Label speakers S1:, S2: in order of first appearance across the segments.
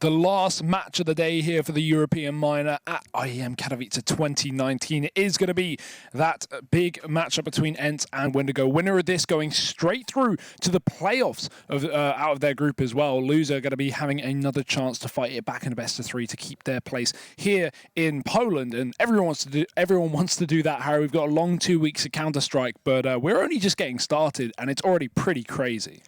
S1: the last match of the day here for the European Minor at IEM Katowice 2019. It is going to be that big matchup between ENCE and Windigo. Winner of this going straight through to the playoffs of out of their group as well. Loser going to be having another chance to fight it back in the best of three to keep their place here in Poland. And everyone wants to do that, Harry. We've got a long 2 weeks of Counter-Strike, but we're only just getting started, and it's already pretty crazy.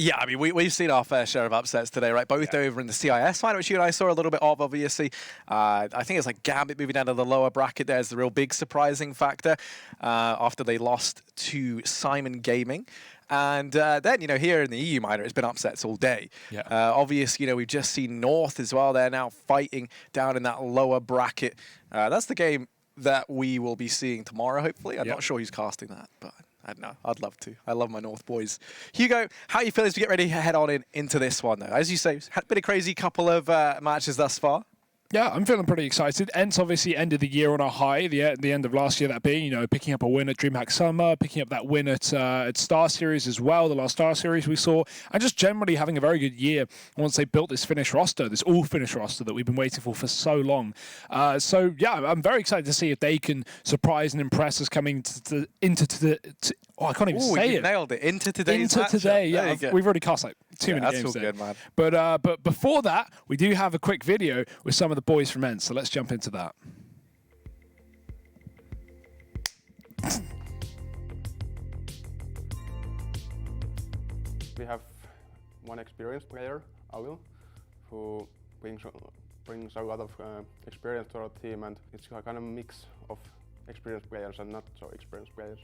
S2: Yeah, I mean, we've seen our fair share of upsets today, right? Both over in the CIS final, which you and I saw a little bit of, obviously. I think it's like Gambit moving down to the lower bracket there is the real big surprising factor after they lost to Simon Gaming. And then, here in the EU Minor, it's been upsets all day.
S1: Yeah.
S2: Obviously, we've just seen North as well. They're now fighting down in that lower bracket. That's the game that we will be seeing tomorrow, hopefully. I'm not sure who's casting that, but I don't know. I'd love to. I love my North boys. Hugo, how are you feeling as we get ready to head on into this one, though? As you say, it's been a crazy couple of matches thus far.
S1: Yeah, I'm feeling pretty excited. ENCE obviously ended the year on a high, the end of last year, that being, picking up a win at DreamHack Summer, picking up that win at Star Series as well, the last Star Series we saw, and just generally having a very good year once they built this Finnish roster, this all-Finnish roster that we've been waiting for so long. So, yeah, I'm very excited to see if they can surprise and impress us coming I can't even say it.
S2: Nailed it. Into today's matchup.
S1: Today, yeah. We've already cast like too many games.
S2: That's all good, man.
S1: But before that, we do have a quick video with some of the boys from ENCE, so let's jump into that.
S3: We have one experienced player, Alil, who brings a lot of experience to our team, and it's a kind of a mix of experienced players and not so experienced players.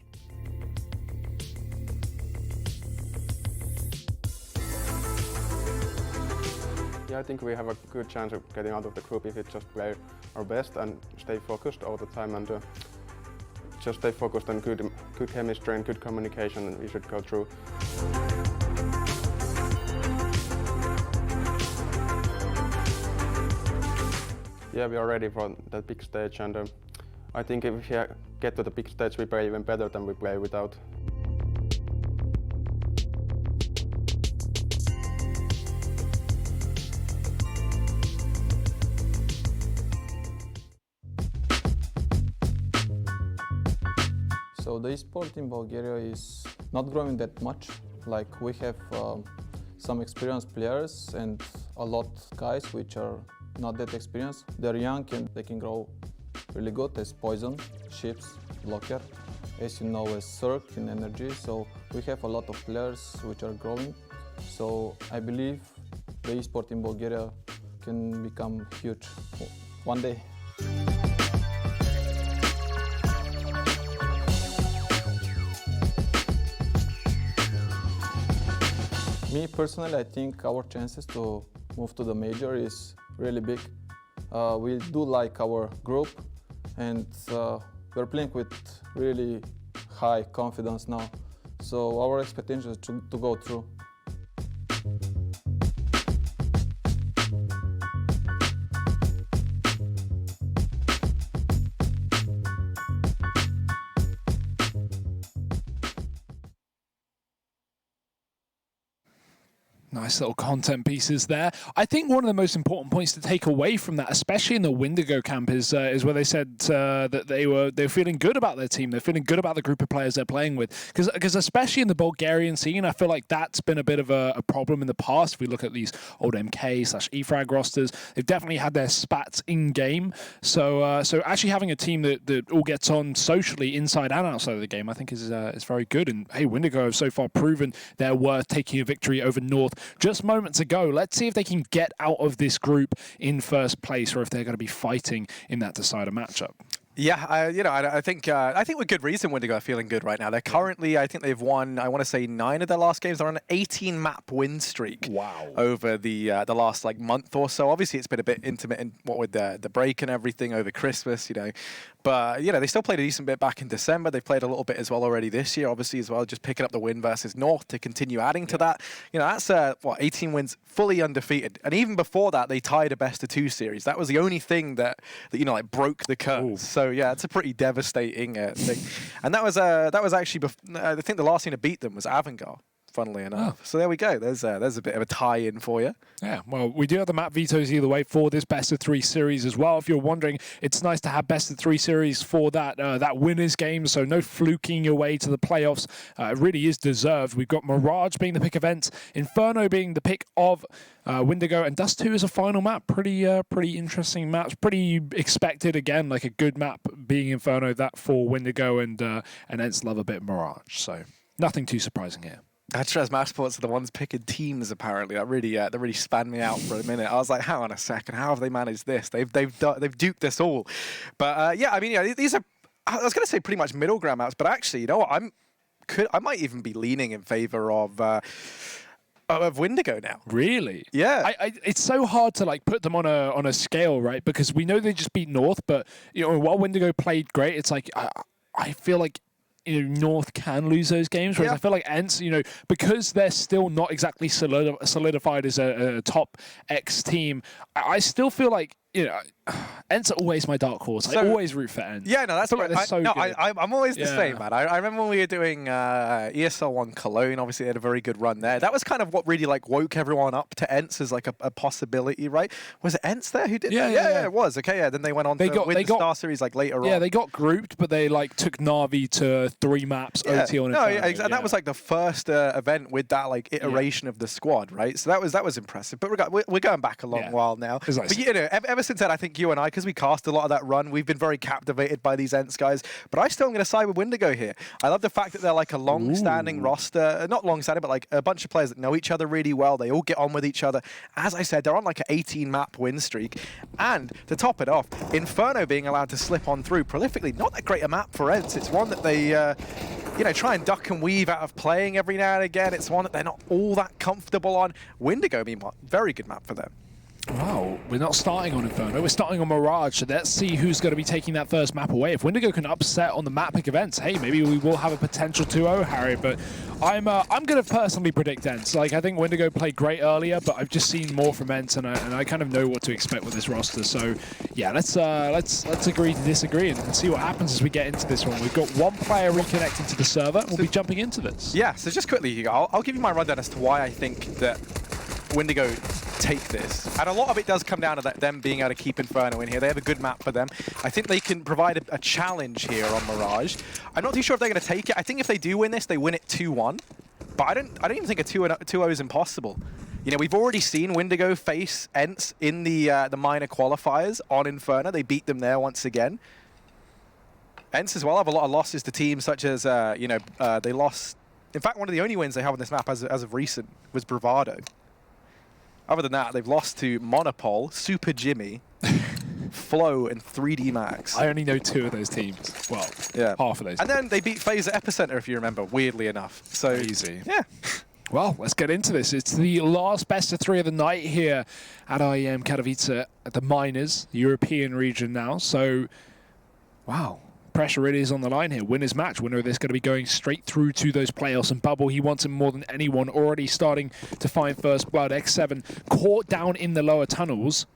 S3: Yeah, I think we have a good chance of getting out of the group if we just play our best and stay focused all the time, and just stay focused on good chemistry and good communication, and we should go through. Yeah, we are ready for that big stage, and I think if we get to the big stage, we play even better than we play without.
S4: So the esport in Bulgaria is not growing that much. Like, we have some experienced players and a lot of guys which are not that experienced. They're young and they can grow really good as Poison, Ships, Blocker, as you know, as Circ in Energy. So we have a lot of players which are growing. So I believe the esport in Bulgaria can become huge one day. Me personally, I think our chances to move to the major is really big. We do like our group, and we're playing with really high confidence now. So our expectation is to go through.
S1: Nice little content pieces there. I think one of the most important points to take away from that, especially in the Windigo camp, is where they said that they're feeling good about their team. They're feeling good about the group of players they're playing with. Because especially in the Bulgarian scene, I feel like that's been a bit of a problem in the past. If we look at these old MK/EFRAG rosters, they've definitely had their spats in game. So actually having a team that all gets on socially inside and outside of the game, I think is very good. And hey, Windigo have so far proven they're worth taking a victory over North just moments ago. Let's see if they can get out of this group in first place, or if they're going to be fighting in that decider matchup.
S2: Yeah, I think with good reason Windigo are feeling good right now. They're currently, I think they've won, I want to say 9 of their last games. They're on an 18-map win streak.
S1: Wow.
S2: Over the last month or so. Obviously, it's been a bit intermittent, what with the break and everything over Christmas, But they still played a decent bit back in December. They've played a little bit as well already this year, obviously as well, just picking up the win versus North to continue adding to that. That's 18 wins fully undefeated. And even before that, they tied a best-of-2 series. That was the only thing that broke the curse.
S1: Ooh.
S2: So yeah, it's a pretty devastating thing. And that was actually, I think the last team to beat them was Avangard. funnily enough. So there we go. There's a bit of a tie-in for you.
S1: Yeah, well, we do have the map vetoes either way for this best-of-3 series as well. If you're wondering, it's nice to have best-of-3 series for that that winners game, so no fluking your way to the playoffs. It really is deserved. We've got Mirage being the pick of ENCE, Inferno being the pick of Windigo, and Dust 2 is a final map. Pretty interesting match. Pretty expected, again, like a good map being Inferno, that for Windigo, and ENCE love a bit of Mirage, so nothing too surprising here.
S2: That's Match Sports are the ones picking teams. Apparently, that really spanned me out for a minute. I was like, hang on a second, how have they managed this? They've duked us all. But yeah, I mean, these are, I was going to say pretty much middle ground maps, but actually, you know what? I might even be leaning in favor of Windigo now.
S1: Really?
S2: Yeah.
S1: It's so hard to like put them on a scale, right? Because we know they just beat North, but you know, while Windigo played great, it's like I feel like, you know, North can lose those games, whereas I feel like ENCE, you know, because they're still not exactly solidified as a top X team, I still feel like, you know, ENCE are always my dark horse. I always root for ENCE.
S2: Yeah, no, that's
S1: like they're so good.
S2: I'm always the same, man. I remember when we were doing ESL 1 Cologne, obviously they had a very good run there. That was kind of what really like woke everyone up to ENCE as like a possibility, right? Was it ENCE there who did that? Yeah, it was. Okay, yeah. Then they went on to win the Star Series like later on.
S1: Yeah, they got grouped, but they like took Na'Vi to 3 maps, OT on Inferno.
S2: And that was like the first event with that like iteration of the squad, right? So that was impressive. But we're going back a long while now.
S1: Nice.
S2: But you know, ever since then, I think you and I, because we cast a lot of that run, we've been very captivated by these ENCE guys. But I still am going to side with Windigo here. I love the fact that they're like a long-standing roster, not long-standing, but like a bunch of players that know each other really well. They all get on with each other. As I said, they're on like an 18-map win streak. And to top it off, Inferno being allowed to slip on through prolifically. Not that great a map for ENCE. It's one that they, you know, try and duck and weave out of playing every now and again. It's one that they're not all that comfortable on. Windigo, meanwhile, very good map for them.
S1: Wow, we're not starting on Inferno, we're starting on Mirage, so let's see who's going to be taking that first map away. If Windigo can upset on the map pick events, hey, maybe we will have a potential 2-0, Harry, but I'm going to personally predict ENCE. Like, I think Windigo played great earlier, but I've just seen more from ENCE, and I kind of know what to expect with this roster. So, yeah, let's agree to disagree and see what happens as we get into this one. We've got one player reconnecting to the server, and we'll be jumping into this.
S2: Yeah, so just quickly, Hugo, I'll give you my rundown as to why I think that Windigo take this. And a lot of it does come down to them being able to keep Inferno in here. They have a good map for them. I think they can provide a challenge here on Mirage. I'm not too sure if they're going to take it. I think if they do win this, they win it 2-1. But I don't even think a 2-0 is impossible. You know, we've already seen Windigo face ENCE in the minor qualifiers on Inferno. They beat them there once again. ENCE as well have a lot of losses to teams such as, you know, they lost... In fact, one of the only wins they have on this map as of recent was Bravado. Other than that, they've lost to Monopol, Super Jimmy, Flow, and 3D Max.
S1: I only know 2 of those teams. Well, half of those.
S2: And then they beat FaZe at Epicenter, if you remember, weirdly enough. So
S1: easy.
S2: Yeah.
S1: Well, let's get into this. It's the last best-of-3 of the night here at IEM Katowice at the Minors, European region now. So, wow. Pressure really is on the line here. Winner's match. Winner of this going to be going straight through to those playoffs. And Bubble, he wants him more than anyone. Already starting to find first blood. X7 caught down in the lower tunnels.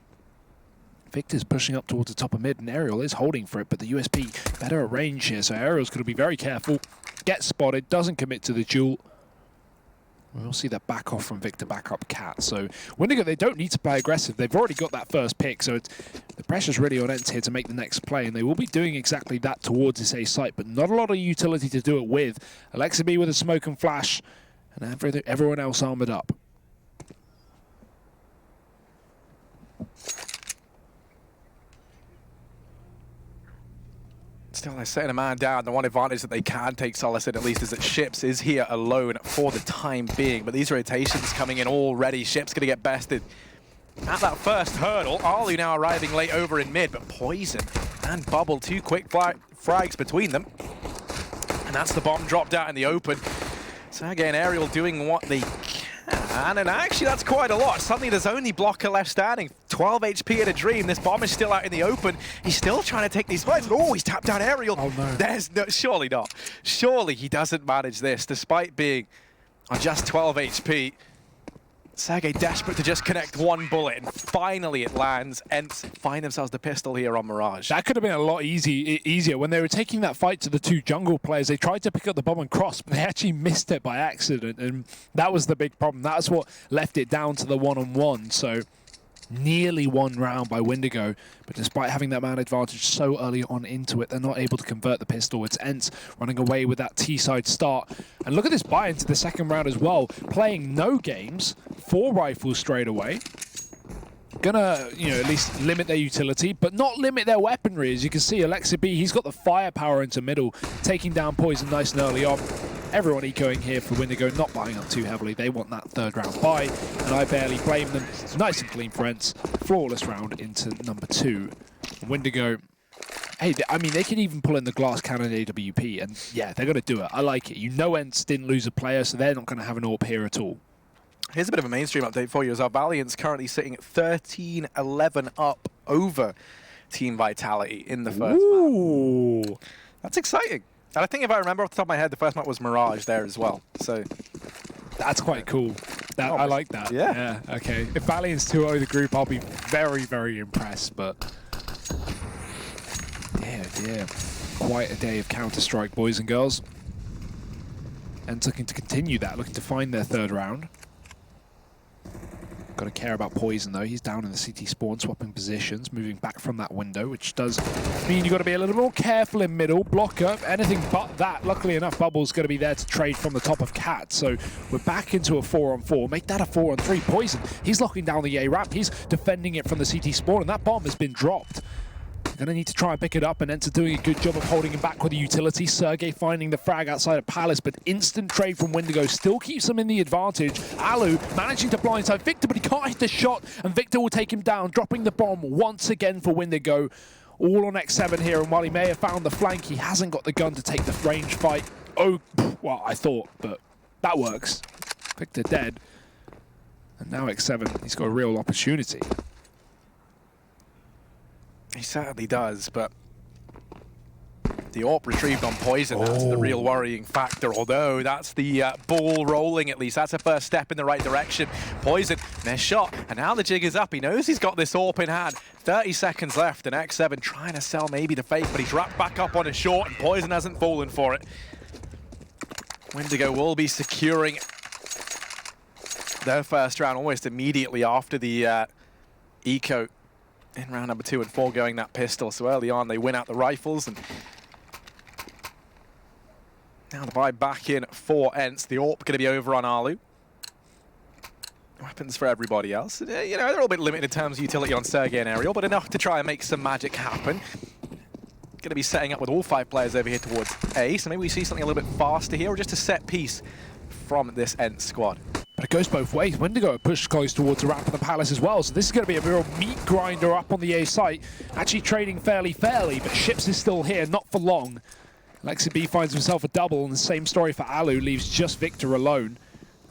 S1: Victor's pushing up towards the top of mid, and Aerial is holding for it, but the USP better at range here. So Aerial's going to be very careful. Gets spotted, doesn't commit to the duel. We'll see that back off from Victor, back up Cat. So Windigo, they don't need to play aggressive. They've already got that first pick, so the pressure's really on ENCE here to make the next play, and they will be doing exactly that towards this A site, but not a lot of utility to do it with. Alexa B with a smoke and flash, and everyone else armored up.
S2: Still, they're setting a man down. The one advantage that they can take solace in, at least, is that Ships is here alone for the time being. But these rotations coming in already. Ships going to get bested at that first hurdle. Arlu now arriving late over in mid, but Poison and Bubble, 2 quick frags between them. And that's the bomb dropped out in the open. So again, Aerial doing what they can, and actually that's quite a lot. Suddenly there's only Blocker left standing. 12 HP at a dream. This bomb is still out in the open. He's still trying to take these fights. Oh, he's tapped down Aerial.
S1: Oh, no.
S2: There's no, surely not. Surely he doesn't manage this, despite being on just 12 HP. Sergey desperate to just connect one bullet, and finally it lands. ENCE find themselves the pistol here on Mirage.
S1: That could have been a lot easier. When they were taking that fight to the two jungle players, they tried to pick up the bomb and cross, but they actually missed it by accident, and that was the big problem. That's what left it down to the one-on-one. So nearly one round by Windigo, but despite having that man advantage so early on into it, they're not able to convert the pistol. It's ENCE running away with that T-side start. And look at this buy into the second round as well, playing no games, 4 rifles straight away. Gonna, you know, at least limit their utility, but not limit their weaponry. As you can see, Alexa B, he's got the firepower into middle, taking down Poison nice and early on. Everyone ecoing here for Windigo, not buying up too heavily. They want that third round buy, and I barely blame them. Nice and clean for ENCE. Flawless round into number 2. Windigo, hey, I mean, they can even pull in the glass cannon AWP, and yeah, they're going to do it. I like it. You know ENCE didn't lose a player, so they're not going to have an AWP here at all.
S2: Here's a bit of a mainstream update for you as our Valiant's currently sitting at 13-11 up over Team Vitality in the first map. That's exciting. And I think if I remember off the top of my head, the first map was Mirage there as well. So
S1: that's quite cool. I like that.
S2: Yeah.
S1: Okay. If Valiant's 2-0 the group, I'll be very, very impressed. But dear. Quite a day of Counter-Strike, boys and girls. And looking to continue that, looking to find their third round. Got to care about Poison though. He's down in the CT spawn, swapping positions, moving back from that window, which does mean you've got to be a little more careful in middle. Blocker, anything but that. Luckily enough, Bubble's going to be there to trade from the top of Cat. So we're back into a 4-on-4. Make that a 4-on-3. Poison, he's locking down the A ramp. He's defending it from the CT spawn, and that bomb has been dropped. Gonna need to try and pick it up, and ENCE doing a good job of holding him back with the utility. Sergey finding the frag outside of Palace, but instant trade from Windigo still keeps them in the advantage. Alu managing to blindside Victor, but he can't hit the shot, and Victor will take him down, dropping the bomb once again for Windigo. All on X7 here, and while he may have found the flank, he hasn't got the gun to take the range fight. Oh, well, I thought, but that works. Victor dead. And now X7, he's got a real opportunity.
S2: He certainly does, but the AWP retrieved on Poison, that's the real worrying factor, although that's the ball rolling at least. That's a first step in the right direction. Poison, their shot, and now the jig is up. He knows he's got this AWP in hand. 30 seconds left, and X7 trying to sell maybe the fake, but he's wrapped back up on a short, and Poison hasn't fallen for it. Windigo will be securing their first round almost immediately after the eco in round number 2 and 4 going that pistol. So early on they win out the rifles, and now the buy back in for ENCE. The AWP going to be over on Alu. Weapons for everybody else. You know, they're a little bit limited in terms of utility on Sergey and Aerial, but enough to try and make some magic happen. Going to be setting up with all 5 players over here towards A, so maybe we see something a little bit faster here, or just a set piece from this ENCE squad.
S1: But it goes both ways. Windigo pushed close towards the ramp of the Palace as well, so this is going to be a real meat grinder up on the A site. Actually trading fairly, but Ships is still here, not for long. Alexa B finds himself a double, and the same story for Alu, leaves just Victor alone.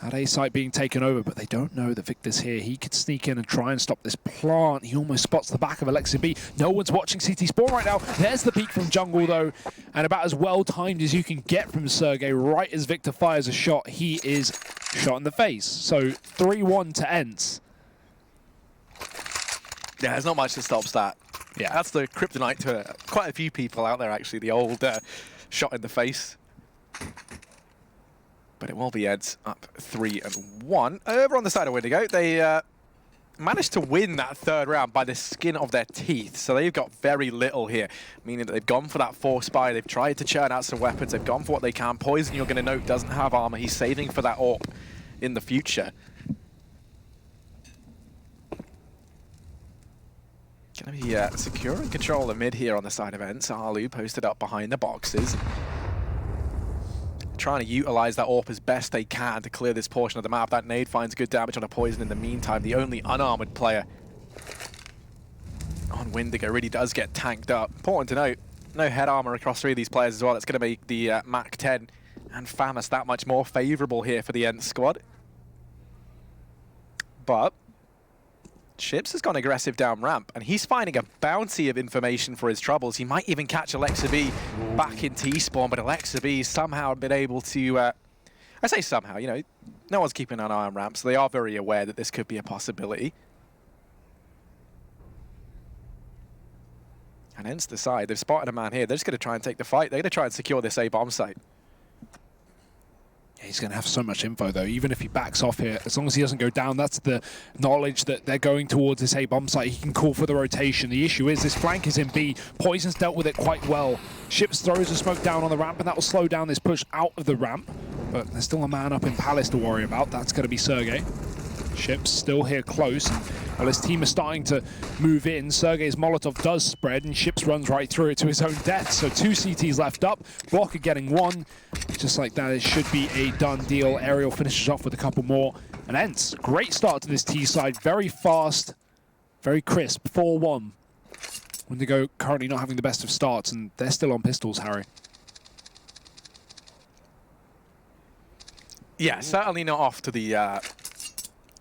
S1: That A site being taken over, but they don't know that Victor's here. He could sneak in and try and stop this plant. He almost spots the back of Alexa B. No one's watching CT Spawn right now. There's the peek from jungle though, and about as well timed as you can get from Sergey. Right as Victor fires a shot, he is shot in the face. So 3-1 to ENCE.
S2: Yeah, there's not much that stops that. Yeah, that's the kryptonite to quite a few people out there actually, the old shot in the face. But it will be ENCE up 3-1. Over on the side of Windigo, they managed to win that third round by the skin of their teeth. So they've got very little here, meaning that they've gone for that force buy. They've tried to churn out some weapons. They've gone for what they can. Poison, you're going to note, doesn't have armor. He's saving for that AWP in the future. Going to be secure and control the mid here on the side of ENCE. Alu posted up behind the boxes, trying to utilize that AWP as best they can to clear this portion of the map. That nade finds good damage on a Poison in the meantime. The only unarmored player on Windigo really does get tanked up. Important to note, no head armor across 3 of these players as well. That's going to make the Mach 10 and FAMAS that much more favorable here for the ENCE squad. But Ships has gone aggressive down ramp, and he's finding a bounty of information for his troubles. He might even catch Alexa B back in T-spawn, but Alexa B somehow been able to, I say somehow, you know, no one's keeping an eye on ramp, so they are very aware that this could be a possibility. And ENCE decide, they've spotted a man here, they're just going to try and take the fight. They're going to try and secure this A bomb site.
S1: Yeah, he's going to have so much info, though. Even if he backs off here, as long as he doesn't go down, that's the knowledge that they're going towards this A bomb site. He can call for the rotation. The issue is this flank is in B. Poison's dealt with it quite well. Ships throws a smoke down on the ramp, and that will slow down this push out of the ramp. But there's still a man up in Palace to worry about. That's going to be Sergey. Ships still here close. Well, his team is starting to move in. Sergey's Molotov does spread, and Ships runs right through it to his own death. So 2 CTs left up. Blocker getting 1. Just like that, it should be a done deal. Aerial finishes off with a couple more. And ENCE, great start to this T side. Very fast, very crisp. 4-1. Windigo currently not having the best of starts, and they're still on pistols, Harry.
S2: Yeah, certainly not off to the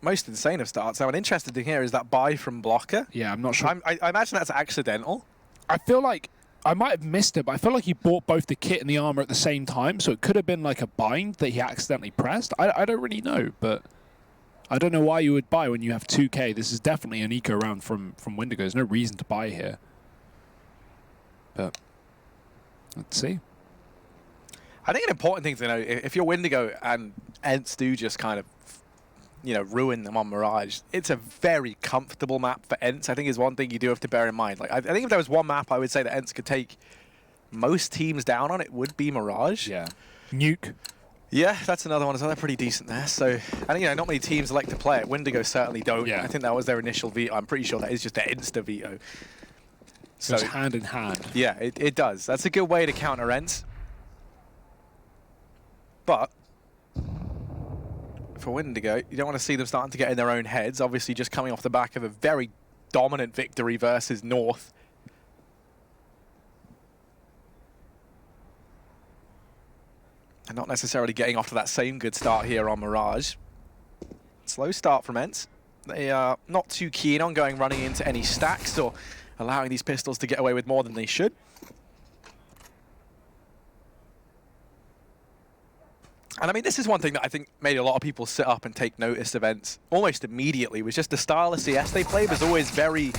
S2: most insane of starts. Now, an interesting thing here is that buy from Blocker.
S1: Yeah, I'm not sure.
S2: I imagine that's accidental.
S1: I feel like I might have missed it, but I feel like he bought both the kit and the armor at the same time, so it could have been like a bind that he accidentally pressed. I don't really know, but I don't know why you would buy when you have 2K. This is definitely an eco round from Windigo. There's no reason to buy here. But let's see.
S2: I think an important thing to know, if you're Windigo and ENCE do just kind of, you know, ruin them on Mirage, it's a very comfortable map for ENCE, I think is one thing you do have to bear in mind. Like, I think if there was one map I would say that ENCE could take most teams down on, it would be Mirage.
S1: Yeah. Nuke.
S2: Yeah, that's another one as well. They're pretty decent there. So, and you know, not many teams like to play it. Windigo certainly don't.
S1: Yeah.
S2: I think that was their initial veto. I'm pretty sure that is just their insta veto.
S1: So it's hand in hand.
S2: Yeah, it does. That's a good way to counter ENCE. But for Windigo, you don't want to see them starting to get in their own heads. Obviously, just coming off the back of a very dominant victory versus North. And not necessarily getting off to that same good start here on Mirage. Slow start from ENCE. They are not too keen on running into any stacks or allowing these pistols to get away with more than they should. And I mean, this is one thing that I think made a lot of people sit up and take notice of ENCE almost immediately, was just the style of CS they played was always very,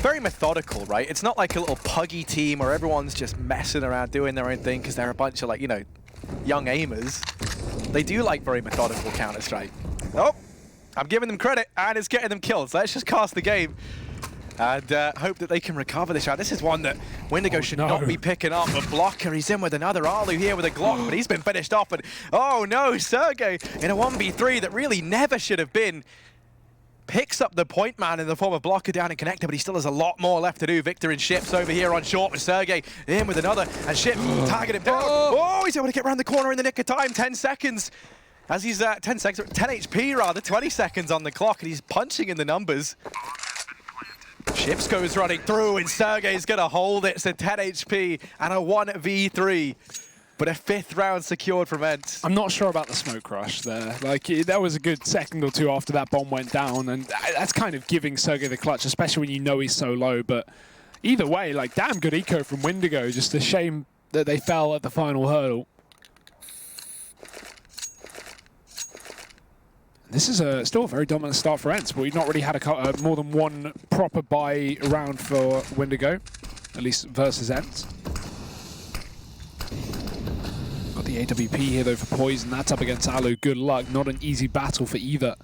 S2: very methodical, right? It's not like a little puggy team where everyone's just messing around doing their own thing because they're a bunch of, like, you know, young aimers. They do like very methodical Counter-Strike. Oh, I'm giving them credit, and it's getting them killed. So let's just cast the game and hope that they can recover this round. This is one that Windigo should not be picking up. But Blocker, he's in with another Alu here with a Glock, but he's been finished off. And oh no, Sergey in a 1v3 that really never should have been. Picks up the point man in the form of Blocker down in connector, but he still has a lot more left to do. Victor and Ships over here on short, but Sergey in with another, and Ships target him down. Oh, he's able to get around the corner in the nick of time. 10 seconds. As he's 10 seconds, 10 HP rather, 20 seconds on the clock, and he's punching in the numbers. Ships goes running through, and Sergey's gonna hold it. So 10 HP and a 1v3. But a 5th round secured from ENCE.
S1: I'm not sure about the smoke rush there. Like, that was a good second or two after that bomb went down, and that's kind of giving Sergey the clutch, especially when you know he's so low. But either way, like, damn good eco from Windigo. Just a shame that they fell at the final hurdle. This is still a very dominant start for ENCE, but we've not really had more than one proper buy round for Windigo, at least versus ENCE. Got the AWP here though for Poison. That's up against Alu. Good luck. Not an easy battle for either.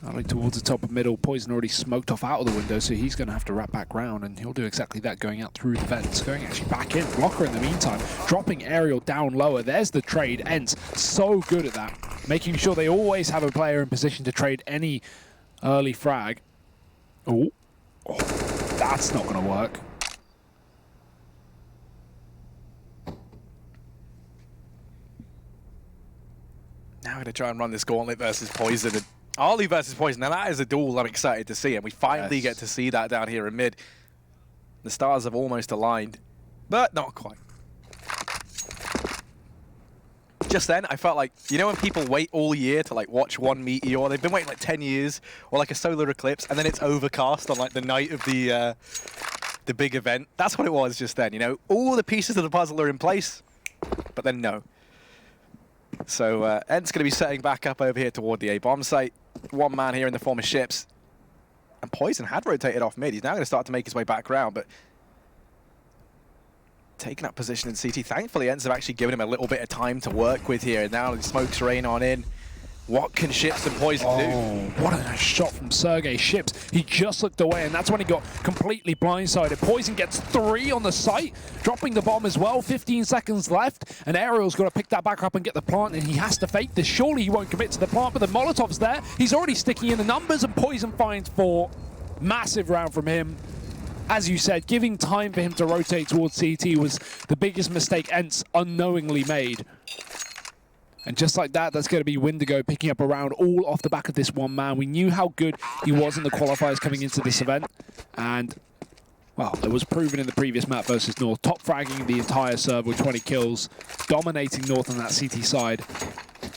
S1: Alu towards the top of middle. Poison already smoked off out of the window, so he's going to have to wrap back round, and he'll do exactly that, going out through the vents, going actually back in. Blocker in the meantime, dropping Aerial down lower. There's the trade. ENCE so good at that, making sure they always have a player in position to trade any early frag. Oh, that's not going to work.
S2: Now we're going to try and run this gauntlet versus Poison. And Arlie versus Poison. Now that is a duel I'm excited to see, and we finally get to see that down here in mid. The stars have almost aligned, but not quite. Just then, I felt like, you know when people wait all year to like watch one meteor? They've been waiting like 10 years, or like a solar eclipse, and then it's overcast on like the night of the big event. That's what it was just then, you know? All the pieces of the puzzle are in place, but then no. So ENCE going to be setting back up over here toward the A bomb site. One man here in the form of Ships. And Poison had rotated off mid. He's now going to start to make his way back around, but taking up position in CT. Thankfully, ENCE have actually given him a little bit of time to work with here. Now the smokes rain on in. What can Ships and Poison do?
S1: What a nice shot from Sergey Ships. He just looked away, and that's when he got completely blindsided. Poison gets 3 on the site, dropping the bomb as well. 15 seconds left, and Aerial's got to pick that back up and get the plant, and he has to fake this. Surely he won't commit to the plant, but the Molotov's there. He's already sticking in the numbers, and Poison finds 4. Massive round from him. As you said, giving time for him to rotate towards CT was the biggest mistake ENCE unknowingly made. And just like that, that's going to be Windigo picking up a round all off the back of this one man. We knew how good he was in the qualifiers coming into this event. And, well, it was proven in the previous map versus North. Top fragging the entire server with 20 kills, dominating North on that CT side.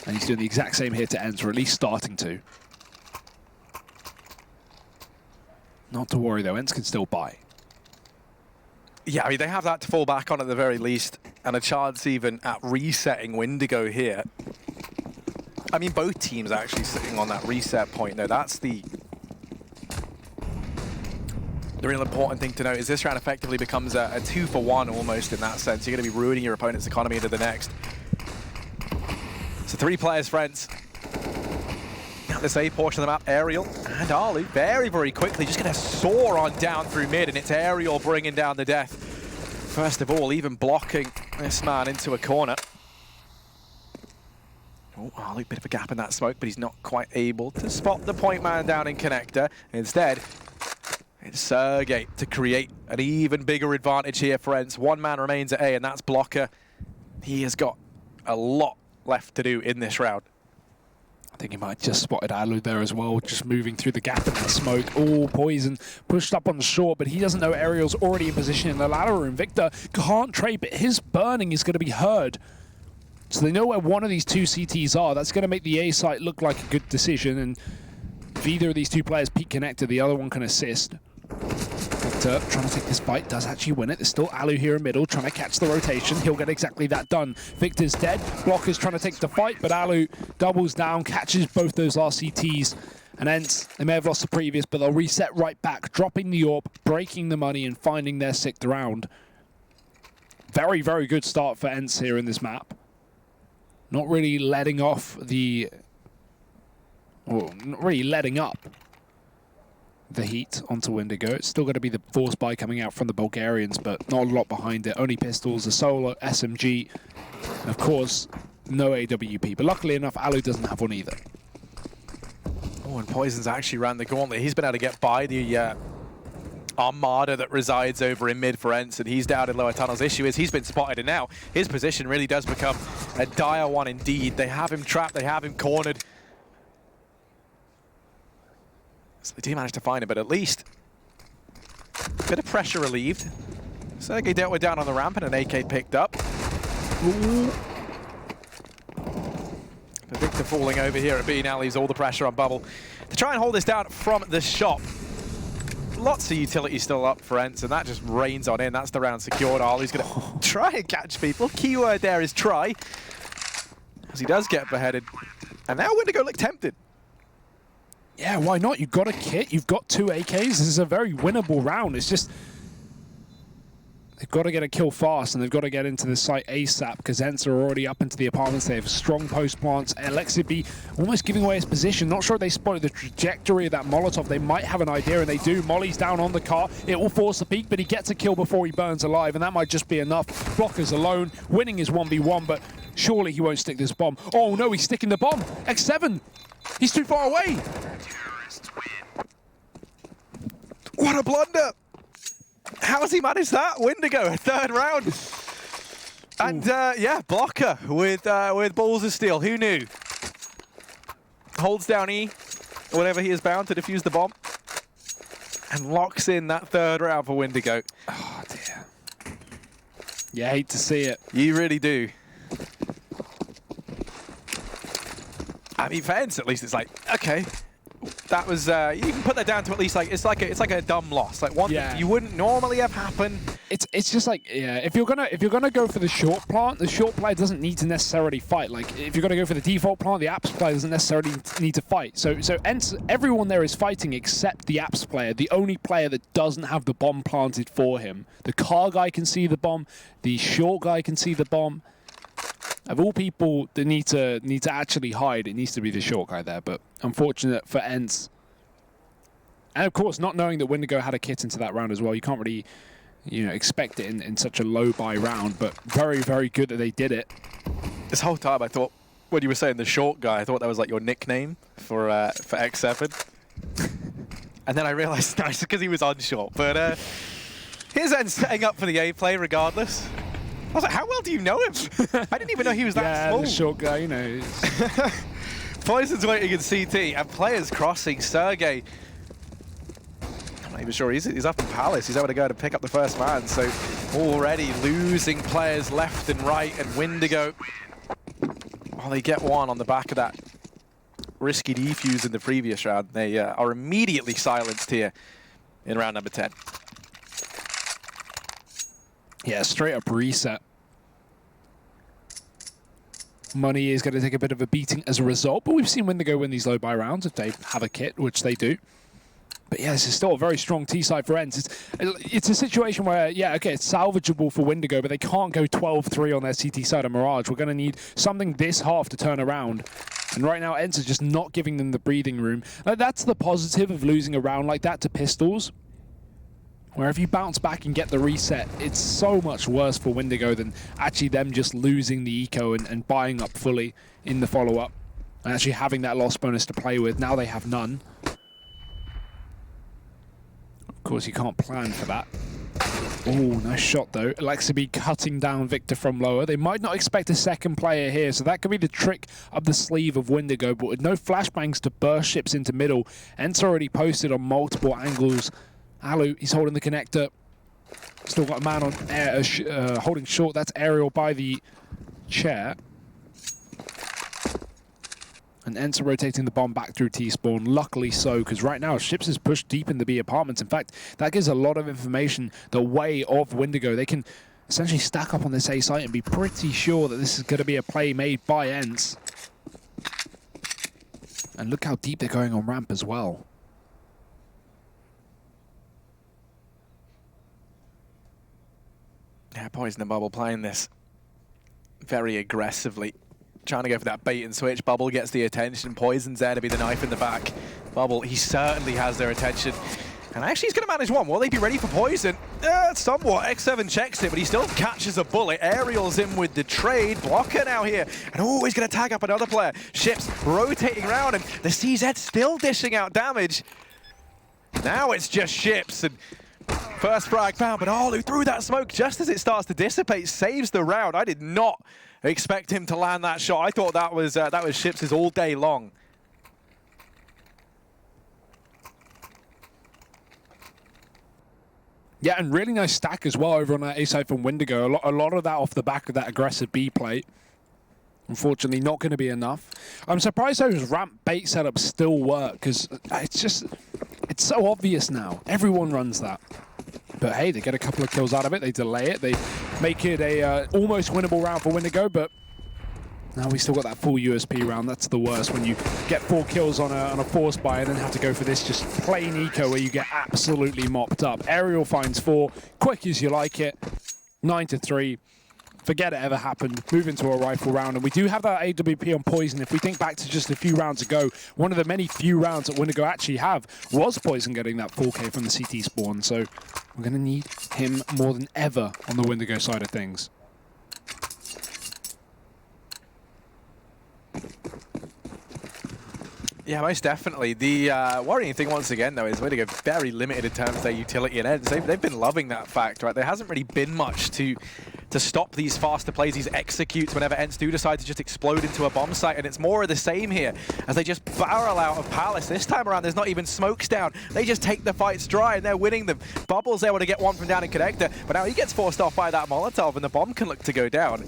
S1: And he's doing the exact same here to ENCE, or at least starting to. Not to worry, though. ENCE can still buy.
S2: Yeah, I mean, they have that to fall back on at the very least, and a chance even at resetting Windigo here. I mean, both teams actually sitting on that reset point, though. That's the real important thing to note, is this round effectively becomes a 2-for-1 almost in that sense. You're going to be ruining your opponent's economy into the next. So 3 players, friends. Now this A portion of the map, Aerial and Arlu very, very quickly just going to soar on down through mid, and it's Aerial bringing down the death. First of all, even blocking this man into a corner. Oh, Arlu, bit of a gap in that smoke, but he's not quite able to spot the point man down in connector. Instead, it's Sergey to create an even bigger advantage here for ENCE. 1 man remains at A, and that's Blocker. He has got a lot left to do in this round.
S1: I think he might have just spotted Alu there as well, just moving through the gap in that smoke. Oh, Poison pushed up on the short, but he doesn't know Aerial's already in position in the ladder room. Victor can't trade, but his burning is going to be heard. So they know where one of these 2 CTs are. That's going to make the A site look like a good decision, and if either of these 2 players peek connector, the other one can assist. Victor trying to take this fight, does actually win it. There's still Alu here in middle, trying to catch the rotation. He'll get exactly that done. Victor's dead. Blocker's trying to take the fight, but Alu doubles down, catches both those RCTs. And ENCE, they may have lost the previous, but they'll reset right back, dropping the AWP, breaking the money, and finding their 6th round. Very, very good start for ENCE here in this map. Not really letting off the... Well, not really letting up the heat onto Windigo. It's still going to be the force buy coming out from the Bulgarians, but not a lot behind it. Only pistols, a solo SMG, and of course, no AWP. But luckily enough, Alu doesn't have one either.
S2: Oh, and Poison's actually ran the gauntlet. He's been able to get by the armada that resides over in mid for ENCE, and he's down in lower tunnels. Issue is he's been spotted, and now his position really does become a dire one indeed. They have him trapped, they have him cornered. So they do manage to find him, but at least a bit of pressure relieved. Sergey dealt with down on the ramp, and an AK picked up. Ooh. But Victor falling over here at B now leaves all the pressure on Bubble to try and hold this down from the shop. Lots of utility still up for ENCE, and that just rains on in. That's the round secured. Arlu's going to try and catch people. Keyword there is try, as he does get beheaded. And now Windigo look tempted.
S1: Yeah, why not? You've got a kit, you've got 2 AKs. This is a very winnable round. It's just they've got to get a kill fast, and they've got to get into the site ASAP, because ENCE are already up into the apartments. They have strong post plants. Alexi almost giving away his position. Not sure they spotted the trajectory of that Molotov. They might have an idea, and they do. Molly's down on the car. It will force the peak, but he gets a kill before he burns alive, and that might just be enough. Blocker's alone, winning his 1v1, but surely he won't stick this bomb. Oh no, he's sticking the bomb. X7, he's too far away.
S2: What a blunder! How has he managed that? Windigo, a 3rd round. And yeah, Blocker with balls of steel. Who knew? Holds down E, whatever he is bound to defuse the bomb, and locks in that 3rd round for Windigo.
S1: Oh dear. Yeah, I hate to see it.
S2: You really do. I mean, for ENCE at least, it's like, okay, that was you can put that down to at least like it's like a dumb loss, like one that you wouldn't normally have happen.
S1: It's just like, yeah, if you're gonna go for the short plant, the short player doesn't need to necessarily fight. Like if you're gonna go for the default plant, the apps player doesn't necessarily need to fight. So ENCE, everyone there is fighting except the apps player, the only player that doesn't have the bomb planted for him. The car guy can see the bomb, the short guy can see the bomb. Of all people that need to actually hide, it needs to be the short guy there. But unfortunate for ENCE. And of course, not knowing that Windigo had a kit into that round as well, you can't really, you know, expect it in such a low buy round. But very, very good that they did it.
S2: This whole time, I thought when you were saying the short guy, I thought that was like your nickname for X7. And then I realized no, it's because he was on short. But here's ENCE setting up for the A play regardless. I was like, how well do you know him? I didn't even know he was that small.
S1: Yeah, the short guy, you know.
S2: Poison's waiting in CT, and players crossing. Sergey, I'm not even sure, he's up in Palace. He's able to go to pick up the first man, so already losing players left and right, and Windigo, well, they get one on the back of that risky defuse in the previous round. They are immediately silenced here in round number 10.
S1: Yeah, straight up reset. Money is going to take a bit of a beating as a result, but we've seen Windigo win these low buy rounds if they have a kit, which they do. But yeah, this is still a very strong T-side for ENCE. It's a situation where, yeah, okay, it's salvageable for Windigo, but they can't go 12-3 on their CT side of Mirage. We're going to need something this half to turn around. And right now, ENCE is just not giving them the breathing room. That's the positive of losing a round like that to Pistols, where if you bounce back and get the reset, it's so much worse for Windigo than actually them just losing the eco and buying up fully in the follow-up and actually having that loss bonus to play with. Now they have none. Of course, you can't plan for that. Oh, nice shot though. Alexaby cutting down Victor from lower. They might not expect a second player here, so that could be the trick up the sleeve of Windigo, but with no flashbangs to burst ships into middle. ENCE already posted on multiple angles. Alu, he's holding the connector. Still got a man on air, holding short. That's Aerial by the chair. And ENCE rotating the bomb back through T-spawn. Luckily so, because right now ships is pushed deep in the B apartments. In fact, that gives a lot of information the way of Windigo. They can essentially stack up on this A site and be pretty sure that this is going to be a play made by ENCE. And look how deep they're going on ramp as well.
S2: Yeah, Poison and Bubble playing this very aggressively. Trying to go for that bait and switch. Bubble gets the attention. Poison's there to be the knife in the back. Bubble, he certainly has their attention. And actually, he's going to manage one. Will they be ready for Poison? Somewhat. X7 checks it, but he still catches a bullet. Aerial's in with the trade. Blocker now here. And oh, he's going to tag up another player. Ships rotating around, and the CZ still dishing out damage. Now it's just ships, and first frag found, but Alu threw that smoke just as it starts to dissipate, saves the round. I did not expect him to land that shot. I thought that was Ships' all day long.
S1: Yeah, and really nice stack as well over on that A side from Windigo. A lot of that off the back of that aggressive B plate. Unfortunately, not going to be enough. I'm surprised those ramp bait setups still work, because it's so obvious now. Everyone runs that. But hey, they get a couple of kills out of it. They delay it. They make it a almost winnable round for Windigo, but now we still got that full USP round. That's the worst, when you get 4 kills on a force buy and then have to go for this just plain eco where you get absolutely mopped up. Aerial finds 4, quick as you like it, 9-3. Forget it ever happened, move into a rifle round, and we do have that AWP on Poison. If we think back to just a few rounds ago, one of the many few rounds that Windigo actually have was Poison getting that 4K from the CT spawn, so we're going to need him more than ever on the Windigo side of things.
S2: Yeah, most definitely. The worrying thing, once again, though, is Windigo very limited in terms of their utility and ENCE. They've been loving that fact, right? There hasn't really been much to stop these faster plays, these executes, whenever ENCE do decide to just explode into a bomb site, and it's more of the same here, as they just barrel out of Palace. This time around, there's not even smokes down. They just take the fights dry, and they're winning them. Bubble's able to get one from down in Connector, but now he gets forced off by that Molotov, and the bomb can look to go down.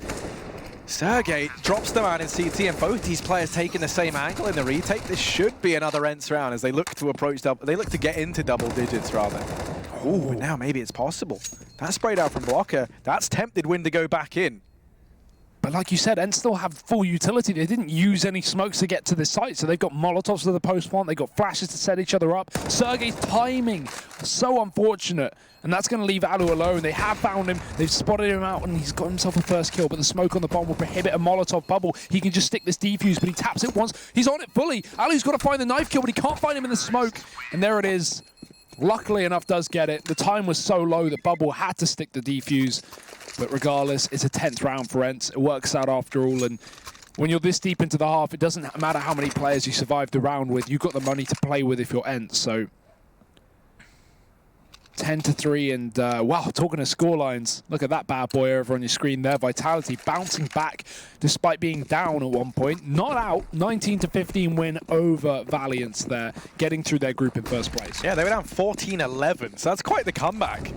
S2: Sergey drops the man in CT, and both these players taking the same angle in the retake. This should be another ENCE round as they look to approach double. They look to get into double digits rather. Oh, and now maybe it's possible. That sprayed out from Blocker. That's tempted Windigo back in.
S1: But like you said, ENCE still have full utility. They didn't use any smokes to get to this site, so they've got Molotovs to the post plant, they've got flashes to set each other up. Sergey's timing, so unfortunate, and that's going to leave Alu alone. They have found him, they've spotted him out, and he's got himself a first kill, but the smoke on the bomb will prohibit a Molotov bubble. He can just stick this defuse, but he taps it once. He's on it fully. Alu's got to find the knife kill, but he can't find him in the smoke, and there it is. Luckily enough, does get it. The time was so low that Bubble had to stick the defuse. But regardless, it's a 10th round for ENCE. It works out after all. And when you're this deep into the half, it doesn't matter how many players you survived the round with. You've got the money to play with if you're ENCE. So 10-3. And wow, talking of scorelines, look at that bad boy over on your screen there. Vitality bouncing back despite being down at one point. Not out. 19-15 win over Valiance there, getting through their group in first place.
S2: Yeah, they were down 14-11, so that's quite the comeback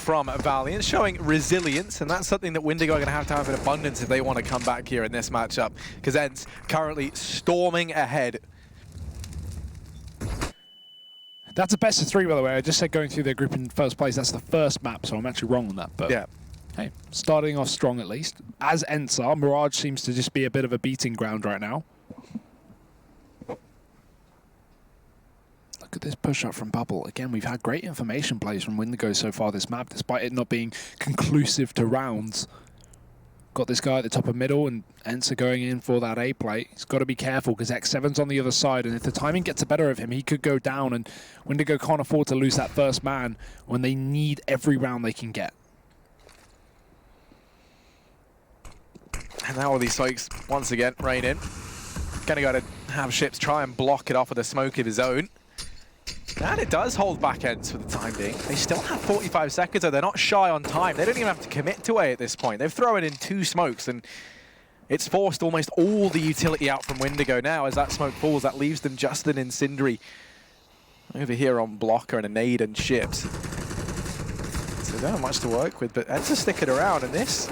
S2: from Valiant, showing resilience, and that's something that Windigo are going to have in abundance if they want to come back here in this matchup, because ENCE currently storming ahead.
S1: That's a best of 3, by the way. I just said going through their group in first place. That's the first map, so I'm actually wrong on that. But
S2: yeah,
S1: hey, starting off strong at least. As ENCE are, Mirage seems to just be a bit of a beating ground right now. Look at this push up from Bubble. Again, we've had great information plays from Windigo so far this map, despite it not being conclusive to rounds. Got this guy at the top of middle, and ENCE are going in for that A play. He's got to be careful because X7's on the other side, and if the timing gets the better of him, he could go down, and Windigo can't afford to lose that first man when they need every round they can get.
S2: And now all these folks, once again, rain in. Gonna go to have Ships try and block it off with a smoke of his own. And it does hold back ENCE for the time being. They still have 45 seconds, though. They're not shy on time. They don't even have to commit to A at this point. They've thrown in 2 smokes, and it's forced almost all the utility out from Windigo now. As that smoke falls, that leaves them just an Incendiary over here on Blocker and a nade and Ships. So they don't have much to work with, but ENCE are sticking around, and this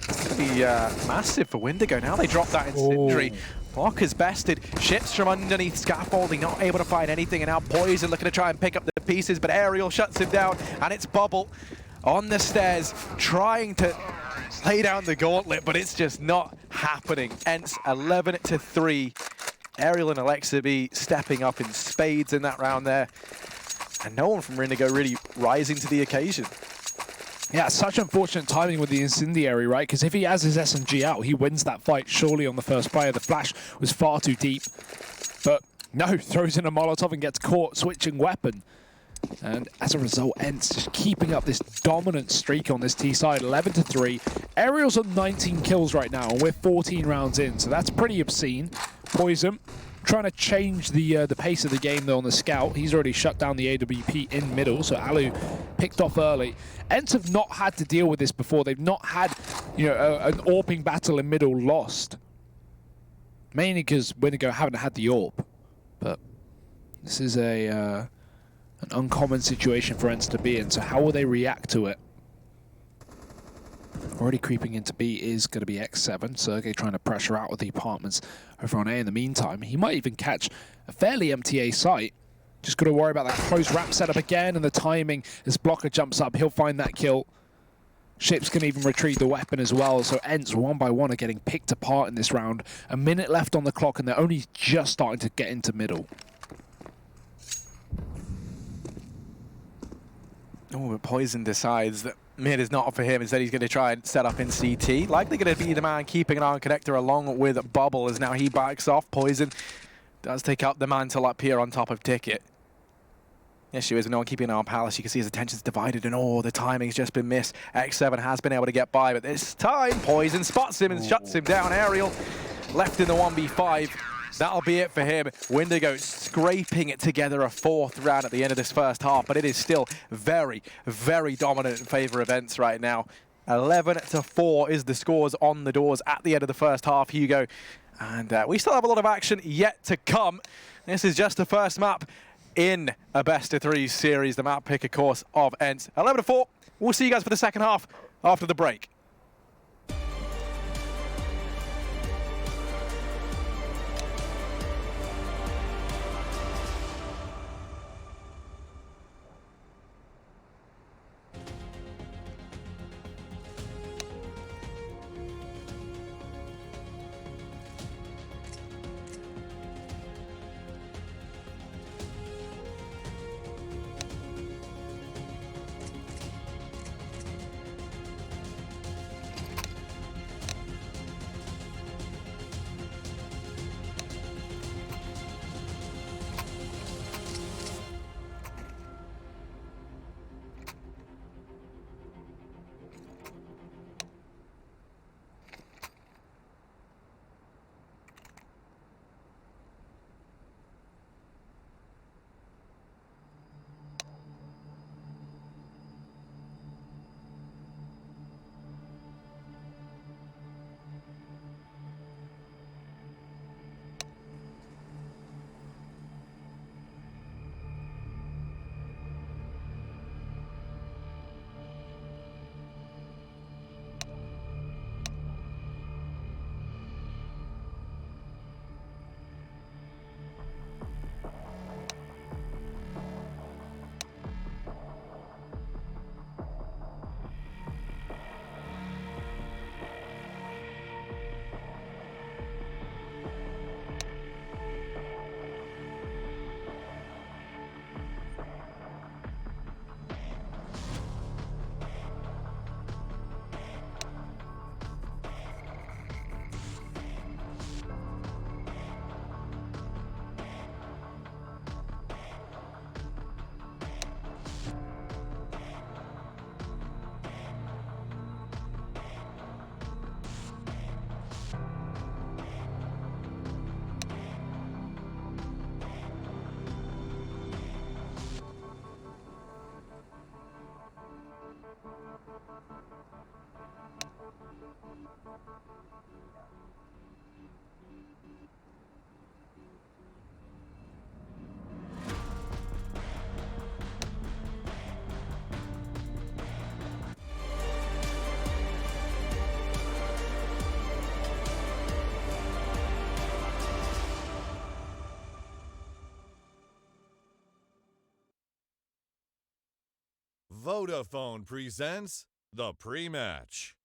S2: is going to be massive for Windigo. Now they drop that Incendiary. Blocker's bested. Ships from underneath scaffolding, not able to find anything, and now Poison looking to try and pick up the pieces, but Aerial shuts him down, and it's Bubble on the stairs trying to lay down the gauntlet, but it's just not happening. ENCE 11-3. Aerial and Alexa B stepping up in spades in that round there, and no one from Windigo really rising to the occasion.
S1: Yeah, such unfortunate timing with the Incendiary, right? Because if he has his SMG out, he wins that fight surely on the first player. The flash was far too deep. But no, throws in a Molotov and gets caught switching weapon. And as a result, ENCE just keeping up this dominant streak on this T side, 11-3. Aerial's on 19 kills right now, and we're 14 rounds in, so that's pretty obscene. Poison trying to change the pace of the game though on the scout. He's already shut down the AWP in middle, so Alu picked off early. ENCE have not had to deal with this before. They've not had, you know, an AWPing battle in middle lost. Mainly because Windigo haven't had the AWP. But this is an uncommon situation for ENCE to be in, so how will they react to it? Already creeping into B is going to be X7. Sergey trying to pressure out with the apartments over on A in the meantime. He might even catch a fairly MTA site. Just got to worry about that close ramp setup again, and the timing as Blocker jumps up. He'll find that kill. Ships can even retrieve the weapon as well, so ENCE one by one are getting picked apart in this round. A minute left on the clock, and they're only just starting to get into middle.
S2: Oh, but Poison decides that mid is not for him. Instead, he's going to try and set up in CT. Likely going to be the man keeping an eye on Connector along with Bubble, as now he backs off. Poison does take up the mantle up here on top of Ticket. The issue is with no one keeping an eye on Palace. You can see his attention's divided, and the timing's just been missed. X7 has been able to get by, but this time Poison spots him and shuts him down. Aerial left in the 1v5. That'll be it for him. Windigo scraping it together, a 4th round at the end of this first half, but it is still very, very dominant in favor of ENCE right now. 11-4 is the scores on the doors at the end of the first half, Hugo. And we still have a lot of action yet to come. This is just the first map in a best-of-3 series, the map pick, of course, of ENCE. 11-4. We'll see you guys for the second half after the break.
S5: Vodafone presents the pre-match.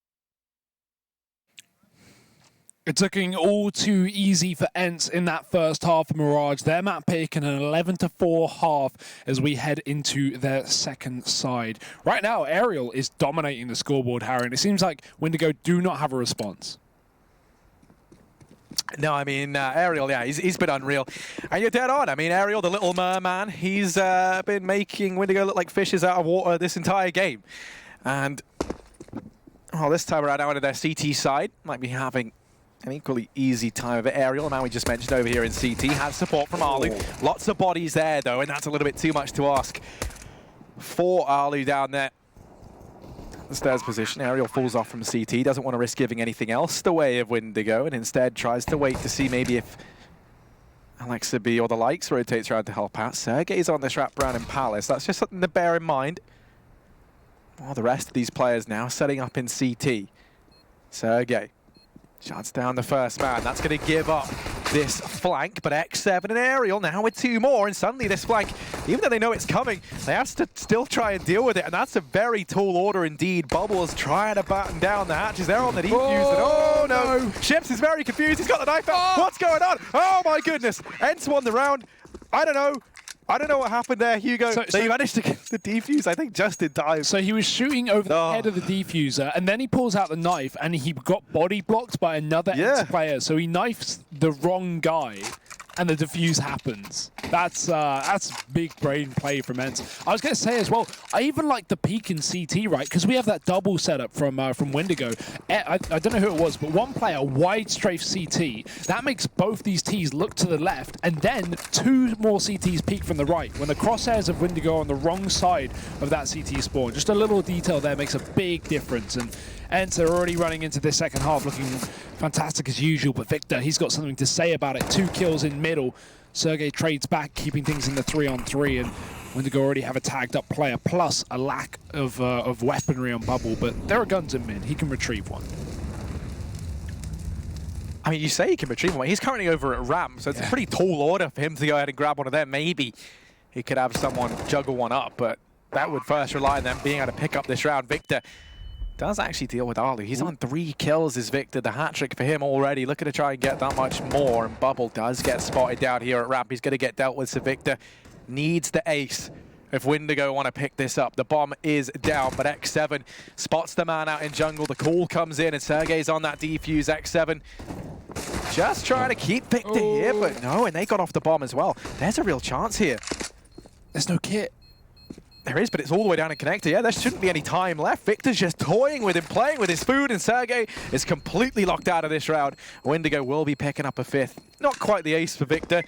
S1: It's looking all too easy for ENCE in that first half of Mirage. Their map pick in an 11-4 half as we head into their second side. Right now, Aerial is dominating the scoreboard, Harry, and it seems like Windigo do not have a response.
S2: No, I mean, Aerial, yeah, he's been unreal. And you're dead on. I mean, Aerial, the little merman, he's been making Windigo look like fishes out of water this entire game. And, well, this time around, out of their CT side, might be having an equally easy time of it. Aerial, now we just mentioned over here in CT, has support from Alu. Lots of bodies there, though, and that's a little bit too much to ask for Alu down there. The stairs position. Aerial falls off from CT, doesn't want to risk giving anything else the way of Windigo, and instead tries to wait to see maybe if Alexa B or the likes rotates around to help out. Sergey's on this wraparound in Palace. That's just something to bear in mind. Well, the rest of these players now setting up in CT. Sergey shuts down the first man. That's going to give up this flank, but X7 and Aerial now with two more, and suddenly this flank, even though they know it's coming, they have to still try and deal with it, and that's a very tall order indeed. Bubbles trying to batten down the hatches. They're on the defuse, and oh no! Ships is very confused. He's got the knife out. What's going on? Oh my goodness! ENCE won the round. I don't know what happened there, Hugo. They managed to get the defuse, I think, just in time.
S1: So he was shooting over the head of the defuser, and then he pulls out the knife, and he got body blocked by another ENCE player. So he knifes the wrong guy, and the defuse happens. That's big brain play from ENCE. I was going to say as well, I even like the peek in CT, right? Because we have that double setup from Windigo. I don't know who it was, but one player, wide strafe CT. That makes both these Ts look to the left, and then two more CTs peek from the right. When the crosshairs of Windigo are on the wrong side of that CT spawn, just a little detail there makes a big difference. And ENCE are already running into this second half looking fantastic as usual, but Victor, he's got something to say about it. 2 kills in middle. Sergey trades back, keeping things in the 3-on-3, and Windigo already have a tagged up player, plus a lack of weaponry on Bubble, but there are guns in mid. He can retrieve one.
S2: I mean, you say he can retrieve one. He's currently over at ramp, so it's a pretty tall order for him to go ahead and grab one of them. Maybe he could have someone juggle one up, but that would first rely on them being able to pick up this round. Victor does actually deal with Alu. He's on 3 kills as Victor. The hat-trick for him already. Looking to try and get that much more. And Bubble does get spotted down here at ramp. He's going to get dealt with, so Victor needs the ace if Windigo want to pick this up. The bomb is down, but X7 spots the man out in jungle. The call comes in, and Sergey's on that defuse. X7 just trying to keep Victor here, but no, and they got off the bomb as well. There's a real chance here.
S1: There's no kit.
S2: There is, but it's all the way down in connector. Yeah, there shouldn't be any time left. Victor's just toying with him, playing with his food, and Sergey is completely locked out of this round. Windigo will be picking up a 5th. Not quite the ace for Victor,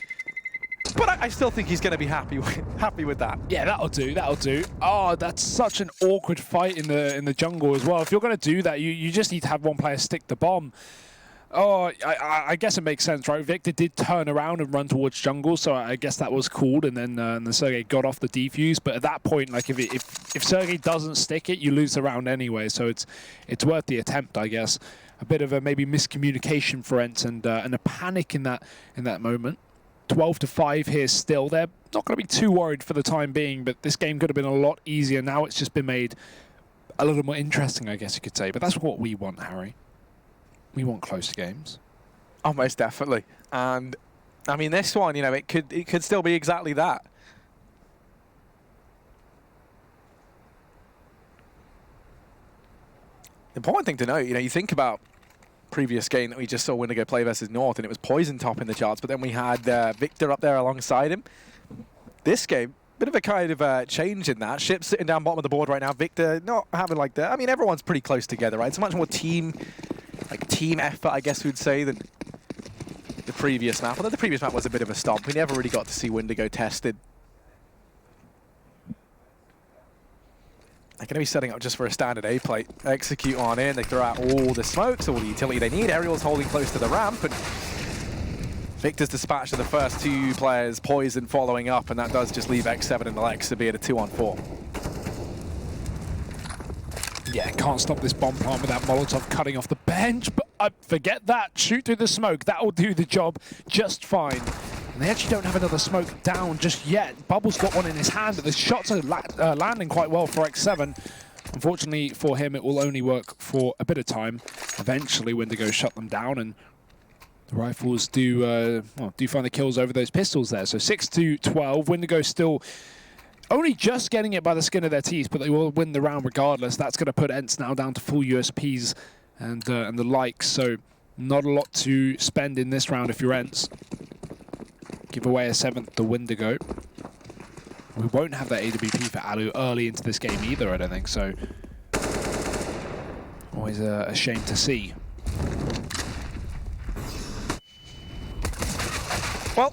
S2: but I still think he's going to be happy with that.
S1: Yeah, that'll do. That'll do. Oh, that's such an awkward fight in the jungle as well. If you're going to do that, you just need to have one player stick the bomb. Oh, I guess it makes sense, right? Victor did turn around and run towards jungle, so I guess that was called, and then Sergey got off the defuse. But at that point, like if Sergey doesn't stick it, you lose the round anyway. So it's worth the attempt, I guess. A bit of a maybe miscommunication for ENCE and a panic in that moment. 12-5 here still. They're not going to be too worried for the time being, but this game could have been a lot easier. Now it's just been made a little more interesting, I guess you could say. But that's what we want, Harry. We want close games.
S2: Oh, most definitely. And I mean, this one, you know, it could still be exactly that. The important thing to note, you know, you think about previous game that we just saw Windigo play versus North, and it was Poison top in the charts, but then we had Victor up there alongside him. This game, bit of a kind of change in that. Ship sitting down bottom of the board right now. Victor not having like that. I mean, everyone's pretty close together, right? It's much more team effort, I guess we'd say, than the previous map. Although the previous map was a bit of a stomp. We never really got to see Windigo tested. They're going to be setting up just for a standard A plate. Execute on in. They throw out all the smokes, all the utility they need. Aerial's holding close to the ramp, and Victor's dispatch of the first 2 players. Poison following up, and that does just leave X7 and Alexa be at a 2-on-4.
S1: Yeah, can't stop this bomb plant without Molotov cutting off the bench, but forget that. Shoot through the smoke. That will do the job just fine. And they actually don't have another smoke down just yet. Bubble's got one in his hand, but the shots are landing quite well for X7. Unfortunately for him, it will only work for a bit of time. Eventually, Windigo shut them down, and the rifles do find the kills over those pistols there. So 6-12. Windigo still only just getting it by the skin of their teeth, but they will win the round regardless. That's going to put ENCE now down to full USPs and the likes. So not a lot to spend in this round if you're ENCE. Give away a 7th to Windigo. We won't have that AWP for Alu early into this game either, I don't think, so always a shame to see.
S2: Well,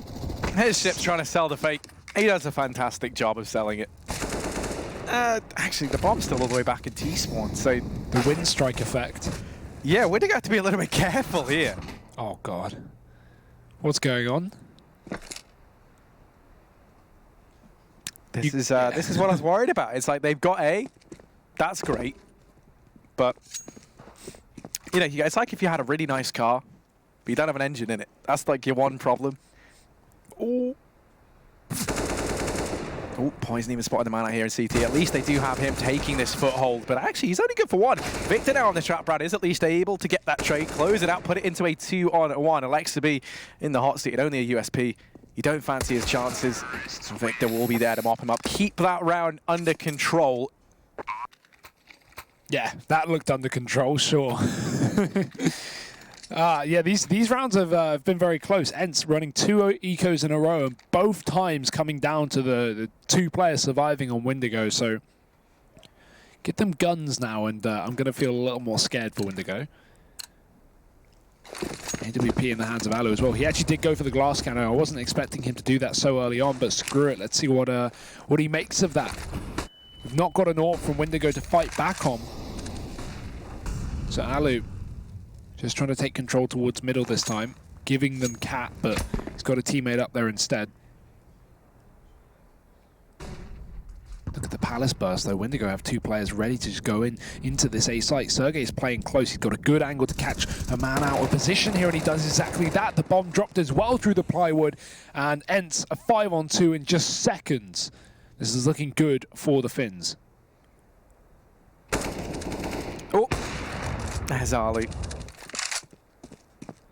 S2: here's Ships trying to sell the fake. He does a fantastic job of selling it. Actually, the bomb's still all the way back in T-spawn, so...
S1: The wind strike effect.
S2: Yeah, we're going to have to be a little bit careful here.
S1: Oh, God. What's going on?
S2: This is what I was worried about. It's like they've got A, that's great, but you know, it's like if you had a really nice car, but you don't have an engine in it. That's like your one problem. Oh, Poison even spotted the man out here in CT. At least they do have him taking this foothold, but actually he's only good for one. Victor now on this trap, Brad, is at least able to get that trade, close it out, put it into a 2-on-1. Alexa B in the hot seat, only a USP. You don't fancy his chances, so Victor will be there to mop him up. Keep that round under control.
S1: Yeah, that looked under control, sure. Yeah, these rounds have been very close. ENCE running 2 ecos in a row, and both times coming down to the 2 players surviving on Windigo. So get them guns now, and I'm going to feel a little more scared for Windigo. AWP in the hands of Alu as well. He actually did go for the glass cannon. I wasn't expecting him to do that so early on, but screw it. Let's see what he makes of that. We've not got an AWP from Windigo to fight back on. So Alu just trying to take control towards middle this time, giving them Cat, but he's got a teammate up there instead. Look at the Palace burst, though. Windigo have 2 players ready to just go into this A site. Sergey's playing close. He's got a good angle to catch a man out of position here, and he does exactly that. The bomb dropped as well through the plywood, and ENCE a 5-on-2 in just seconds. This is looking good for the Finns.
S2: Oh, there's Ali.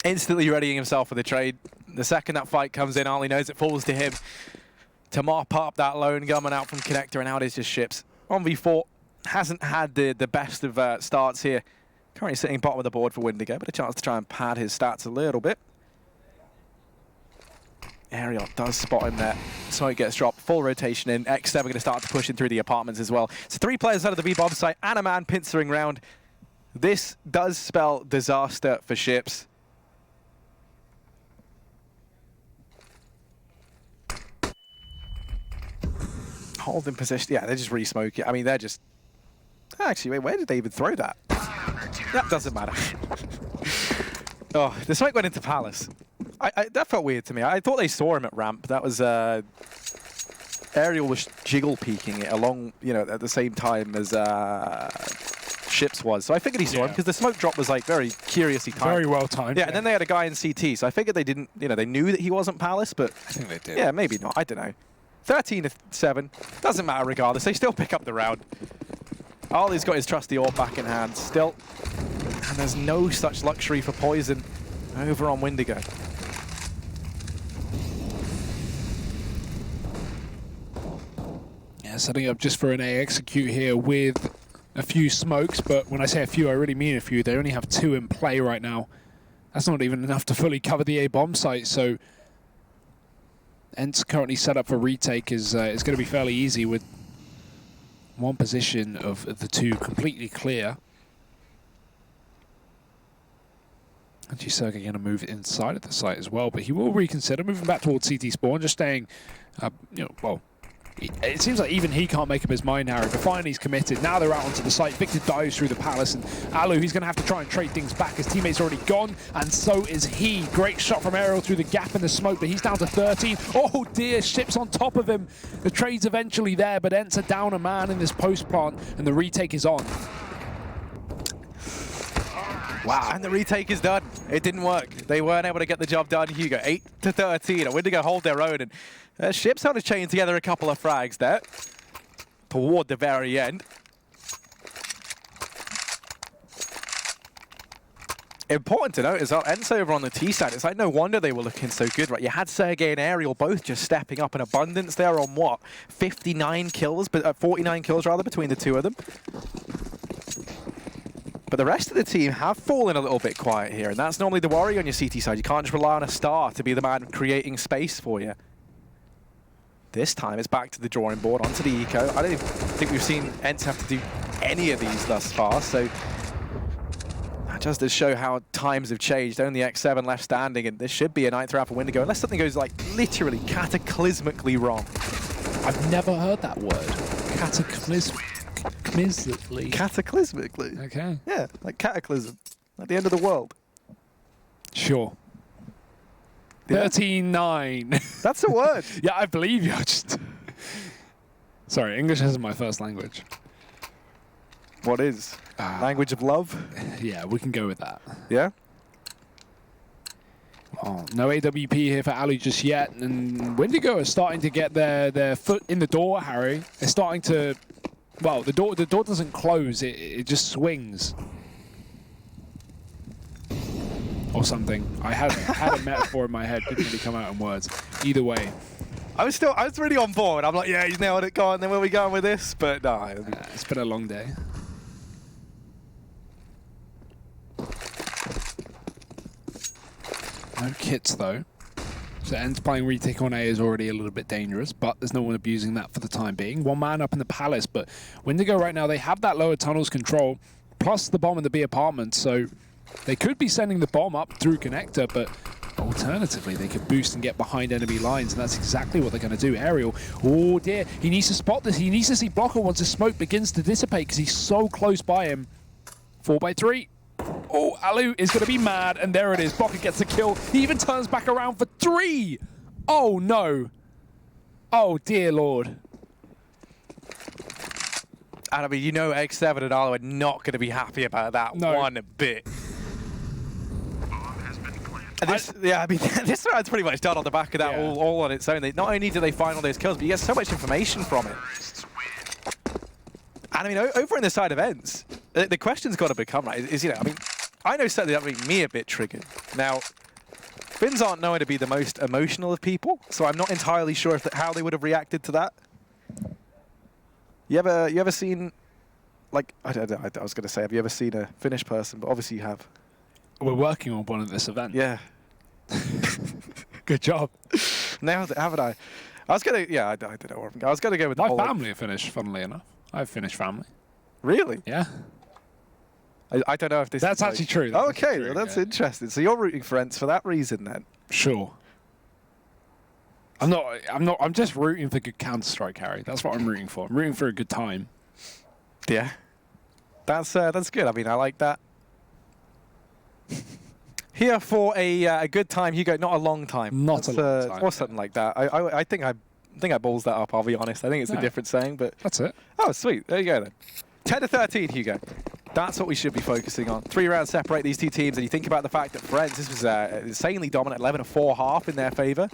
S2: Instantly readying himself for the trade. The second that fight comes in, Ali knows it falls to him to mop up that lone gunman out from Connector, and out is just Ships. 1v4, hasn't had the best of starts here. Currently sitting bottom of the board for Windigo, but a chance to try and pad his stats a little bit. Ariel does spot him there, so it gets dropped. Full rotation in. X7 going to start to push in through the apartments as well. So 3 players out of the B-bomb site and a man pincering round. This does spell disaster for Ships. Holding position. Yeah, they're just re-smoking. I mean, they're just... Actually, wait, where did they even throw that? That doesn't matter. Oh, the smoke went into Palace. That felt weird to me. I thought they saw him at ramp. That was... Ariel was jiggle peeking it along, you know, at the same time as Ships was. So I figured he saw him because the smoke drop was like very curiously timed.
S1: Very well timed.
S2: Yeah, and then they had a guy in CT. So I figured they didn't, you know, they knew that he wasn't Palace, but...
S1: I think they did.
S2: Yeah, maybe not. I don't know. 13-7. Doesn't matter regardless. They still pick up the round. Ali's got his trusty AWP back in hand still. And there's no such luxury for Poison over on Windigo.
S1: Yeah, setting up just for an A execute here with a few smokes, but when I say a few, I really mean a few. They only have 2 in play right now. That's not even enough to fully cover the A bomb site, so ENCE currently set up for retake is going to be fairly easy with 1 position of the 2 completely clear. Actually, Sergey going to move inside of the site as well, but he will reconsider moving back towards CT spawn, just staying, you know, well, it seems like even he can't make up his mind, Harry, but finally he's committed. Now they're out onto the site. Victor dives through the Palace, and Alu, he's going to have to try and trade things back. His teammate's already gone, and so is he. Great shot from Ariel through the gap in the smoke, but he's down to 13. Oh dear, Ships on top of him. The trade's eventually there, but ENCE are down a man in this post plant, and the retake is on.
S2: Wow, and the retake is done. It didn't work. They weren't able to get the job done, Hugo. 8-13, and Windigo hold their own, and Ship's on to chain together a couple of frags there toward the very end. Important to note as well, ENCE over on the T side, it's like no wonder they were looking so good, right? You had Sergey and Ariel both just stepping up in abundance there on what? 59 kills, but 49 kills rather between the two of them. But the rest of the team have fallen a little bit quiet here, and that's normally the worry on your CT side. You can't just rely on a star to be the man creating space for you. This time it's back to the drawing board, onto the eco. I don't think we've seen ENCE have to do any of these thus far, so just to show how times have changed. Only X7 left standing, and this should be a 9th round for Windigo, unless something goes like literally cataclysmically wrong.
S1: I've never heard that word. Cataclysmically.
S2: Cataclysmically?
S1: Okay.
S2: Yeah, like cataclysm. At the end of the world.
S1: Sure.
S2: Yeah.
S1: 13-9.
S2: That's a word.
S1: Yeah, I believe you. Sorry, English isn't my first language.
S2: What is? Language of love?
S1: Yeah, we can go with that.
S2: Yeah?
S1: Oh, no AWP here for Alu just yet, and Windigo are starting to get their foot in the door, Harry. They're starting to, well, the door doesn't close, it just swings. Or something. I had a metaphor in my head, didn't really come out in words. Either way.
S2: I was really on board. I'm like, yeah, he's nailed it, go on, then where are we going with this? But no.
S1: It's been a long day. No kits though. So ENCE playing retake on A is already a little bit dangerous, but there's no one abusing that for the time being. One man up in the palace, but Windigo right now, they have that lower tunnels control, plus the bomb in the B apartment, so they could be sending the bomb up through connector, but alternatively, they could boost and get behind enemy lines, and that's exactly what they're going to do. Ariel, oh dear, he needs to spot this. He needs to see Blocker once the smoke begins to dissipate because he's so close by him. 4x3. Oh, Alu is going to be mad, and there it is. Blocker gets the kill. He even turns back around for 3. Oh, no. Oh, dear Lord.
S2: And I mean, you know X7 and Alu are not going to be happy about that one bit. Yeah, I mean, this round's pretty much done on the back of that all on its own. Not only do they find all those kills, but you get so much information from it. And I mean, over on the side of ENCE, the question's got to become, right, is, you know, I mean, I know certainly that makes me a bit triggered. Now, Finns aren't known to be the most emotional of people, so I'm not entirely sure how they would have reacted to that. You ever seen, like, I was going to say, have you ever seen a Finnish person, but obviously you have.
S1: We're working on one at this event.
S2: Yeah.
S1: Good job.
S2: Nailed it, haven't I? I was going to, yeah, I don't know where I was going to go with the whole...
S1: My family are Finnish, funnily enough. I have Finnish family.
S2: Really?
S1: Yeah.
S2: I don't know if this
S1: That's
S2: is
S1: actually true.
S2: That's okay, true, well, that's interesting. So you're rooting for ENCE for that reason then?
S1: Sure. I'm just rooting for good Counter-Strike, Harry. That's what I'm rooting for. I'm rooting for a good time.
S2: Yeah. That's good. I mean, I like that. Here for a good time, Hugo, not a long time.
S1: Not a long time.
S2: Or something like that. I think I balls that up, I'll be honest. I think it's a different saying, but... That's
S1: it.
S2: Oh, sweet. There you go then. 10-13, Hugo. That's what we should be focusing on. 3 rounds separate these two teams, and you think about the fact that for ENCE, this was insanely dominant, 11-4 half in their favor.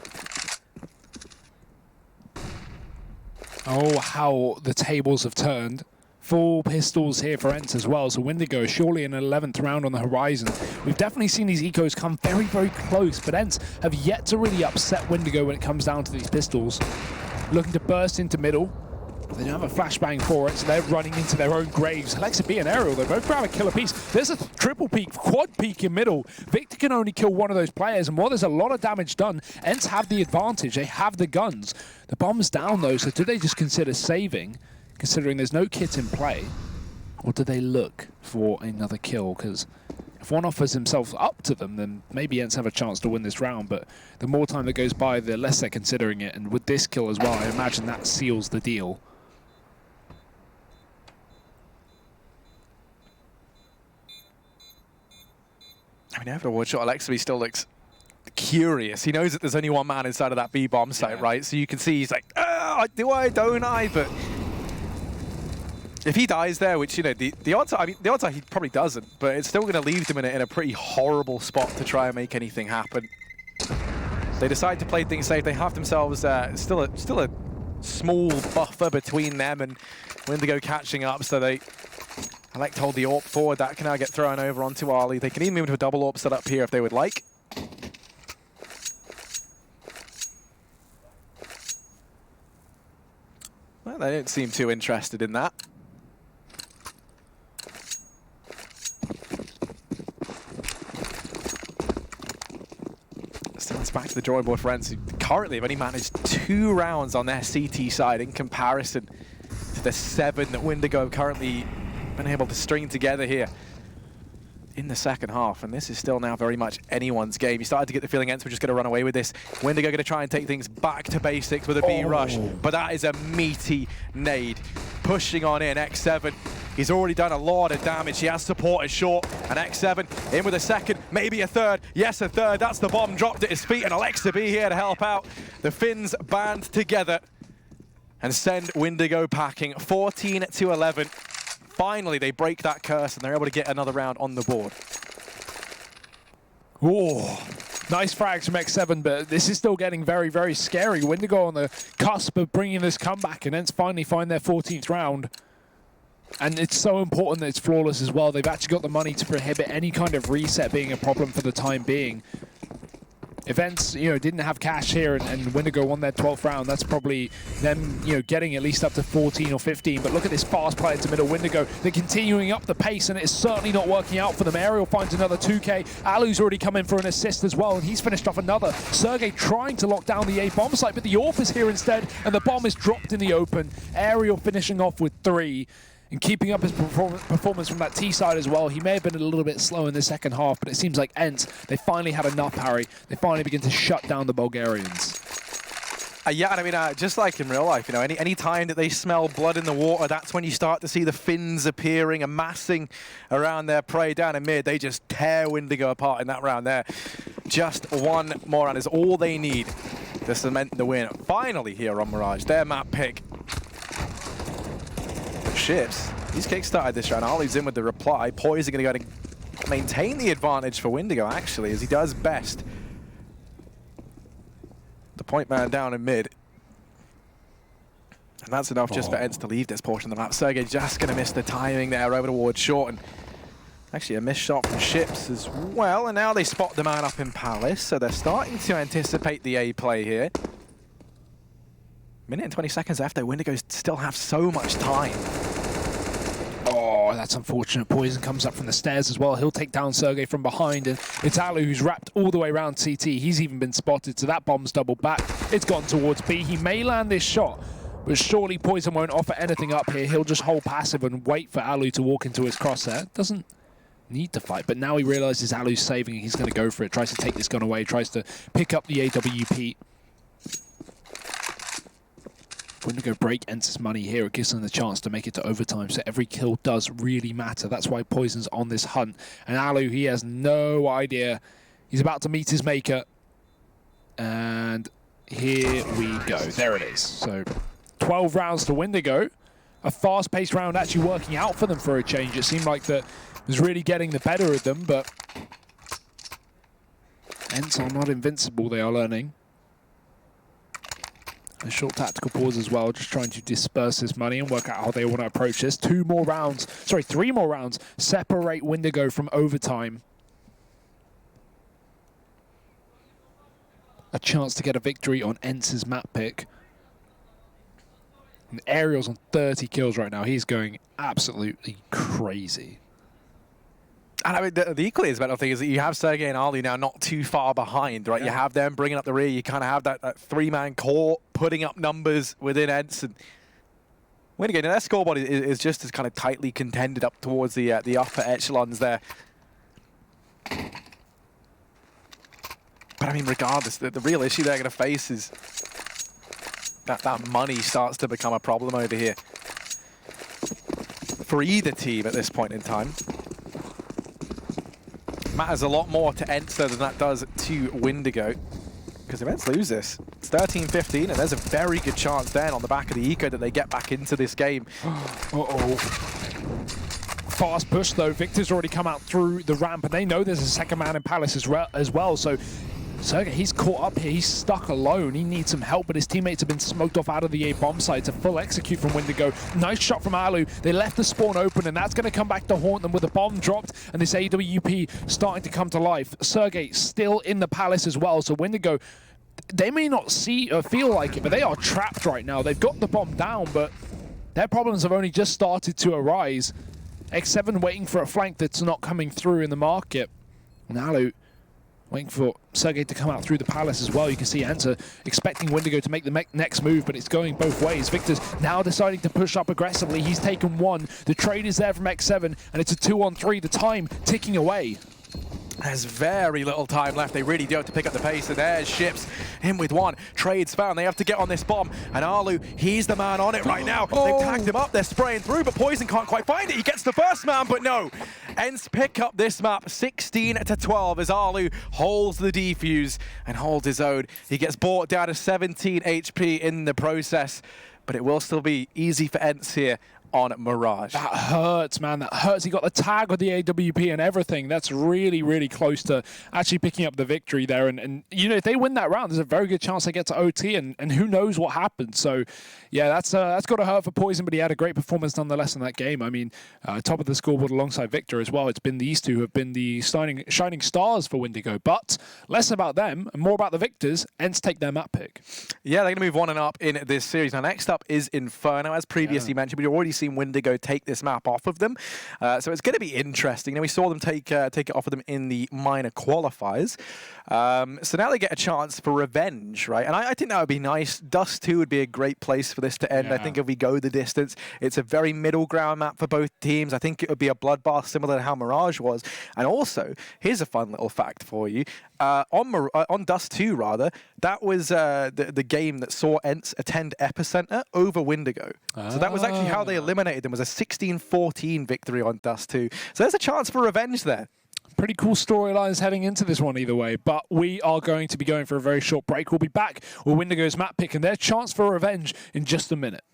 S1: Oh, how the tables have turned. 4 pistols here for ENCE as well, so Windigo surely an 11th round on the horizon. We've definitely seen these ecos come very, very close, but ENCE have yet to really upset Windigo when it comes down to these pistols. Looking to burst into middle. They don't have a flashbang for it, so they're running into their own graves. Alexa B and Ariel, they both grab a kill apiece. There's a triple peek, quad peek in middle. Victor can only kill one of those players, and while there's a lot of damage done, ENCE have the advantage. They have the guns. The bomb's down, though, so do they just consider saving, considering there's no kit in play? Or do they look for another kill? Because if one offers himself up to them, then maybe ENCE have a chance to win this round, but the more time that goes by, the less they're considering it, and with this kill as well, I imagine that seals the deal.
S2: I mean, after a one shot, Alexa still looks curious. He knows that there's only one man inside of that B bomb site, right? So you can see he's like, do I, don't I? But If he dies there, which, you know, the odds are, I mean, the odds are he probably doesn't, but it's still going to leave them in a pretty horrible spot to try and make anything happen. They decide to play things safe. They have themselves still a small buffer between them and Windigo catching up, so they elect to hold the AWP forward. That can now get thrown over onto Ali. They can even move to a double AWP setup here if they would like. Well, they don't seem too interested in that. So it's back to the drawing board for ENCE, who currently have only managed 2 rounds on their CT side in comparison to the 7 that Windigo have currently been able to string together here in the second half. And this is still now very much anyone's game. You started to get the feeling ENCE were just going to run away with this. Windigo going to try and take things back to basics with a B rush, but that is a meaty nade. Pushing on in, X7. He's already done a lot of damage. He has support as short. And X7 in with a second, maybe a third. Yes, a third. That's the bomb dropped at his feet. And Alexa B here to help out. The Finns band together and send Windigo packing 14-11. Finally, they break that curse and they're able to get another round on the board.
S1: Oh, nice frags from X7, but this is still getting very, very scary. Windigo on the cusp of bringing this comeback, and ENCE finally find their 14th round. And it's so important that it's flawless as well. They've actually got the money to prohibit any kind of reset being a problem for the time being. If ENCE, you know, didn't have cash here and Windigo won their 12th round, that's probably them, you know, getting at least up to 14 or 15. But look at this fast play into middle. Windigo, they're continuing up the pace, and it's certainly not working out for them. Aerial finds another 2K. Alu's already come in for an assist as well, and he's finished off another. Sergey trying to lock down the A bomb site, but the AWP is here instead, and the bomb is dropped in the open. Aerial finishing off with 3. And keeping up his performance from that T side as well. He may have been a little bit slow in the second half, but it seems like ENCE, they finally had enough, Harry. They finally begin to shut down the Bulgarians.
S2: Yeah, and I mean, just like in real life, you know, any time that they smell blood in the water, that's when you start to see the Finns appearing, amassing around their prey down in mid. They just tear Windigo apart in that round there. Just one more round is all they need to cement the win. Finally here on Mirage, their map pick. Ships. He's kickstarted this round. Ali's in with the reply. Poise are going to go and maintain the advantage for Windigo, actually, as he does best. The point man down in mid. And that's enough just for ENCE to leave this portion of the map. Sergey just going to miss the timing there over towards short. And actually a missed shot from Ships as well. And now they spot the man up in Palace. So they're starting to anticipate the A play here. Minute and 20 seconds left, though. Windigo still have so much time.
S1: Oh, that's unfortunate. Poison comes up from the stairs as well. He'll take down Sergey from behind, and it's Alu who's wrapped all the way around CT. He's even been spotted, so that bomb's doubled back. It's gone towards B. He may land this shot, but surely Poison won't offer anything up here. He'll just hold passive and wait for Alu to walk into his crosshair. Doesn't need to fight, but now he realizes Alu's saving and he's going to go for it. Tries to take this gun away, tries to pick up the AWP. Windigo break ENCE's money here. It gives them the chance to make it to overtime, so every kill does really matter. That's why Poison's on this hunt. And Alu, he has no idea. He's about to meet his maker. And here we go. There it is. So 12 rounds to Windigo. A fast-paced round actually working out for them for a change. It seemed like that was really getting the better of them, but ENCE are not invincible, they are learning. A short tactical pause as well, just trying to disperse this money and work out how they want to approach this. 3 more rounds separate Windigo from overtime. A chance to get a victory on ENCE's map pick. And Ariel's on 30 kills right now. He's going absolutely crazy.
S2: And I mean, the equally as better thing is that you have Sergey and Ali now not too far behind, right? Yeah. You have them bringing up the rear. You kind of have that 3-man core putting up numbers within ENCE. And Windigo, their scoreboard is just as kind of tightly contended up towards the upper echelons there. But I mean, regardless, the real issue they're going to face is that money starts to become a problem over here for either team at this point in time. Matters a lot more to ENCE than that does to Windigo. Because if ENCE lose this, it's 13-15, and there's a very good chance then on the back of the eco that they get back into this game.
S1: Uh-oh. Fast push though. Victor's already come out through the ramp, and they know there's a second man in Palace as well. So Sergej, he's caught up here. He's stuck alone. He needs some help, but his teammates have been smoked off out of the A bomb site. It's a full execute from Windigo. Nice shot from Alu. They left the spawn open, and that's going to come back to haunt them with a bomb dropped, and this AWP starting to come to life. Sergej still in the Palace as well, so Windigo, they may not see or feel like it, but they are trapped right now. They've got the bomb down, but their problems have only just started to arise. X7 waiting for a flank that's not coming through in the market. And Alu waiting for Sergej to come out through the Palace as well. You can see ENCE expecting Windigo to make the next move, but it's going both ways. Victor's now deciding to push up aggressively. He's taken one. The trade is there from X7, and it's a 2-on-3. The time ticking away.
S2: There's very little time left. They really do have to pick up the pace, and there's Ships in with one. Trades found. They have to get on this bomb, and Alu, he's the man on it right now. They've tagged him up. They're spraying through, but Poison can't quite find it. He gets the first man, but no. ENCE pick up this map 16-12 as Alu holds the defuse and holds his own. He gets brought down to 17 HP in the process, but it will still be easy for ENCE here on Mirage.
S1: That hurts, man. That hurts. He got the tag with the AWP and everything. That's really, really close to actually picking up the victory there. And you know, if they win that round, there's a very good chance they get to OT, and who knows what happens. So, yeah, that's got to hurt for Poison, but he had a great performance nonetheless in that game. I mean, top of the scoreboard alongside Victor as well. It's been these two who have been the shining stars for Windigo. But less about them and more about the Victors. ENCE take their map pick.
S2: Yeah, they're going to move on and up in this series. Now, next up is Inferno. As previously mentioned, we've already seen Windigo take this map off of them. So it's going to be interesting. Now, we saw them take it off of them in the minor qualifiers. So now they get a chance for revenge, right? And I think that would be nice. Dust 2 would be a great place for this to end. I think if we go the distance, it's a very middle ground map for both teams. I think it would be a bloodbath similar to how Mirage was. And also, here's a fun little fact for you. On Dust 2, rather, that was the game that saw ENCE attend Epicenter over Windigo. So that was actually how they eliminated them, was a 16-14 victory on Dust 2. So there's a chance for revenge there.
S1: Pretty cool storylines heading into this one either way, but we are going to be going for a very short break. We'll be back with Windigo's map pick and their chance for revenge in just a minute.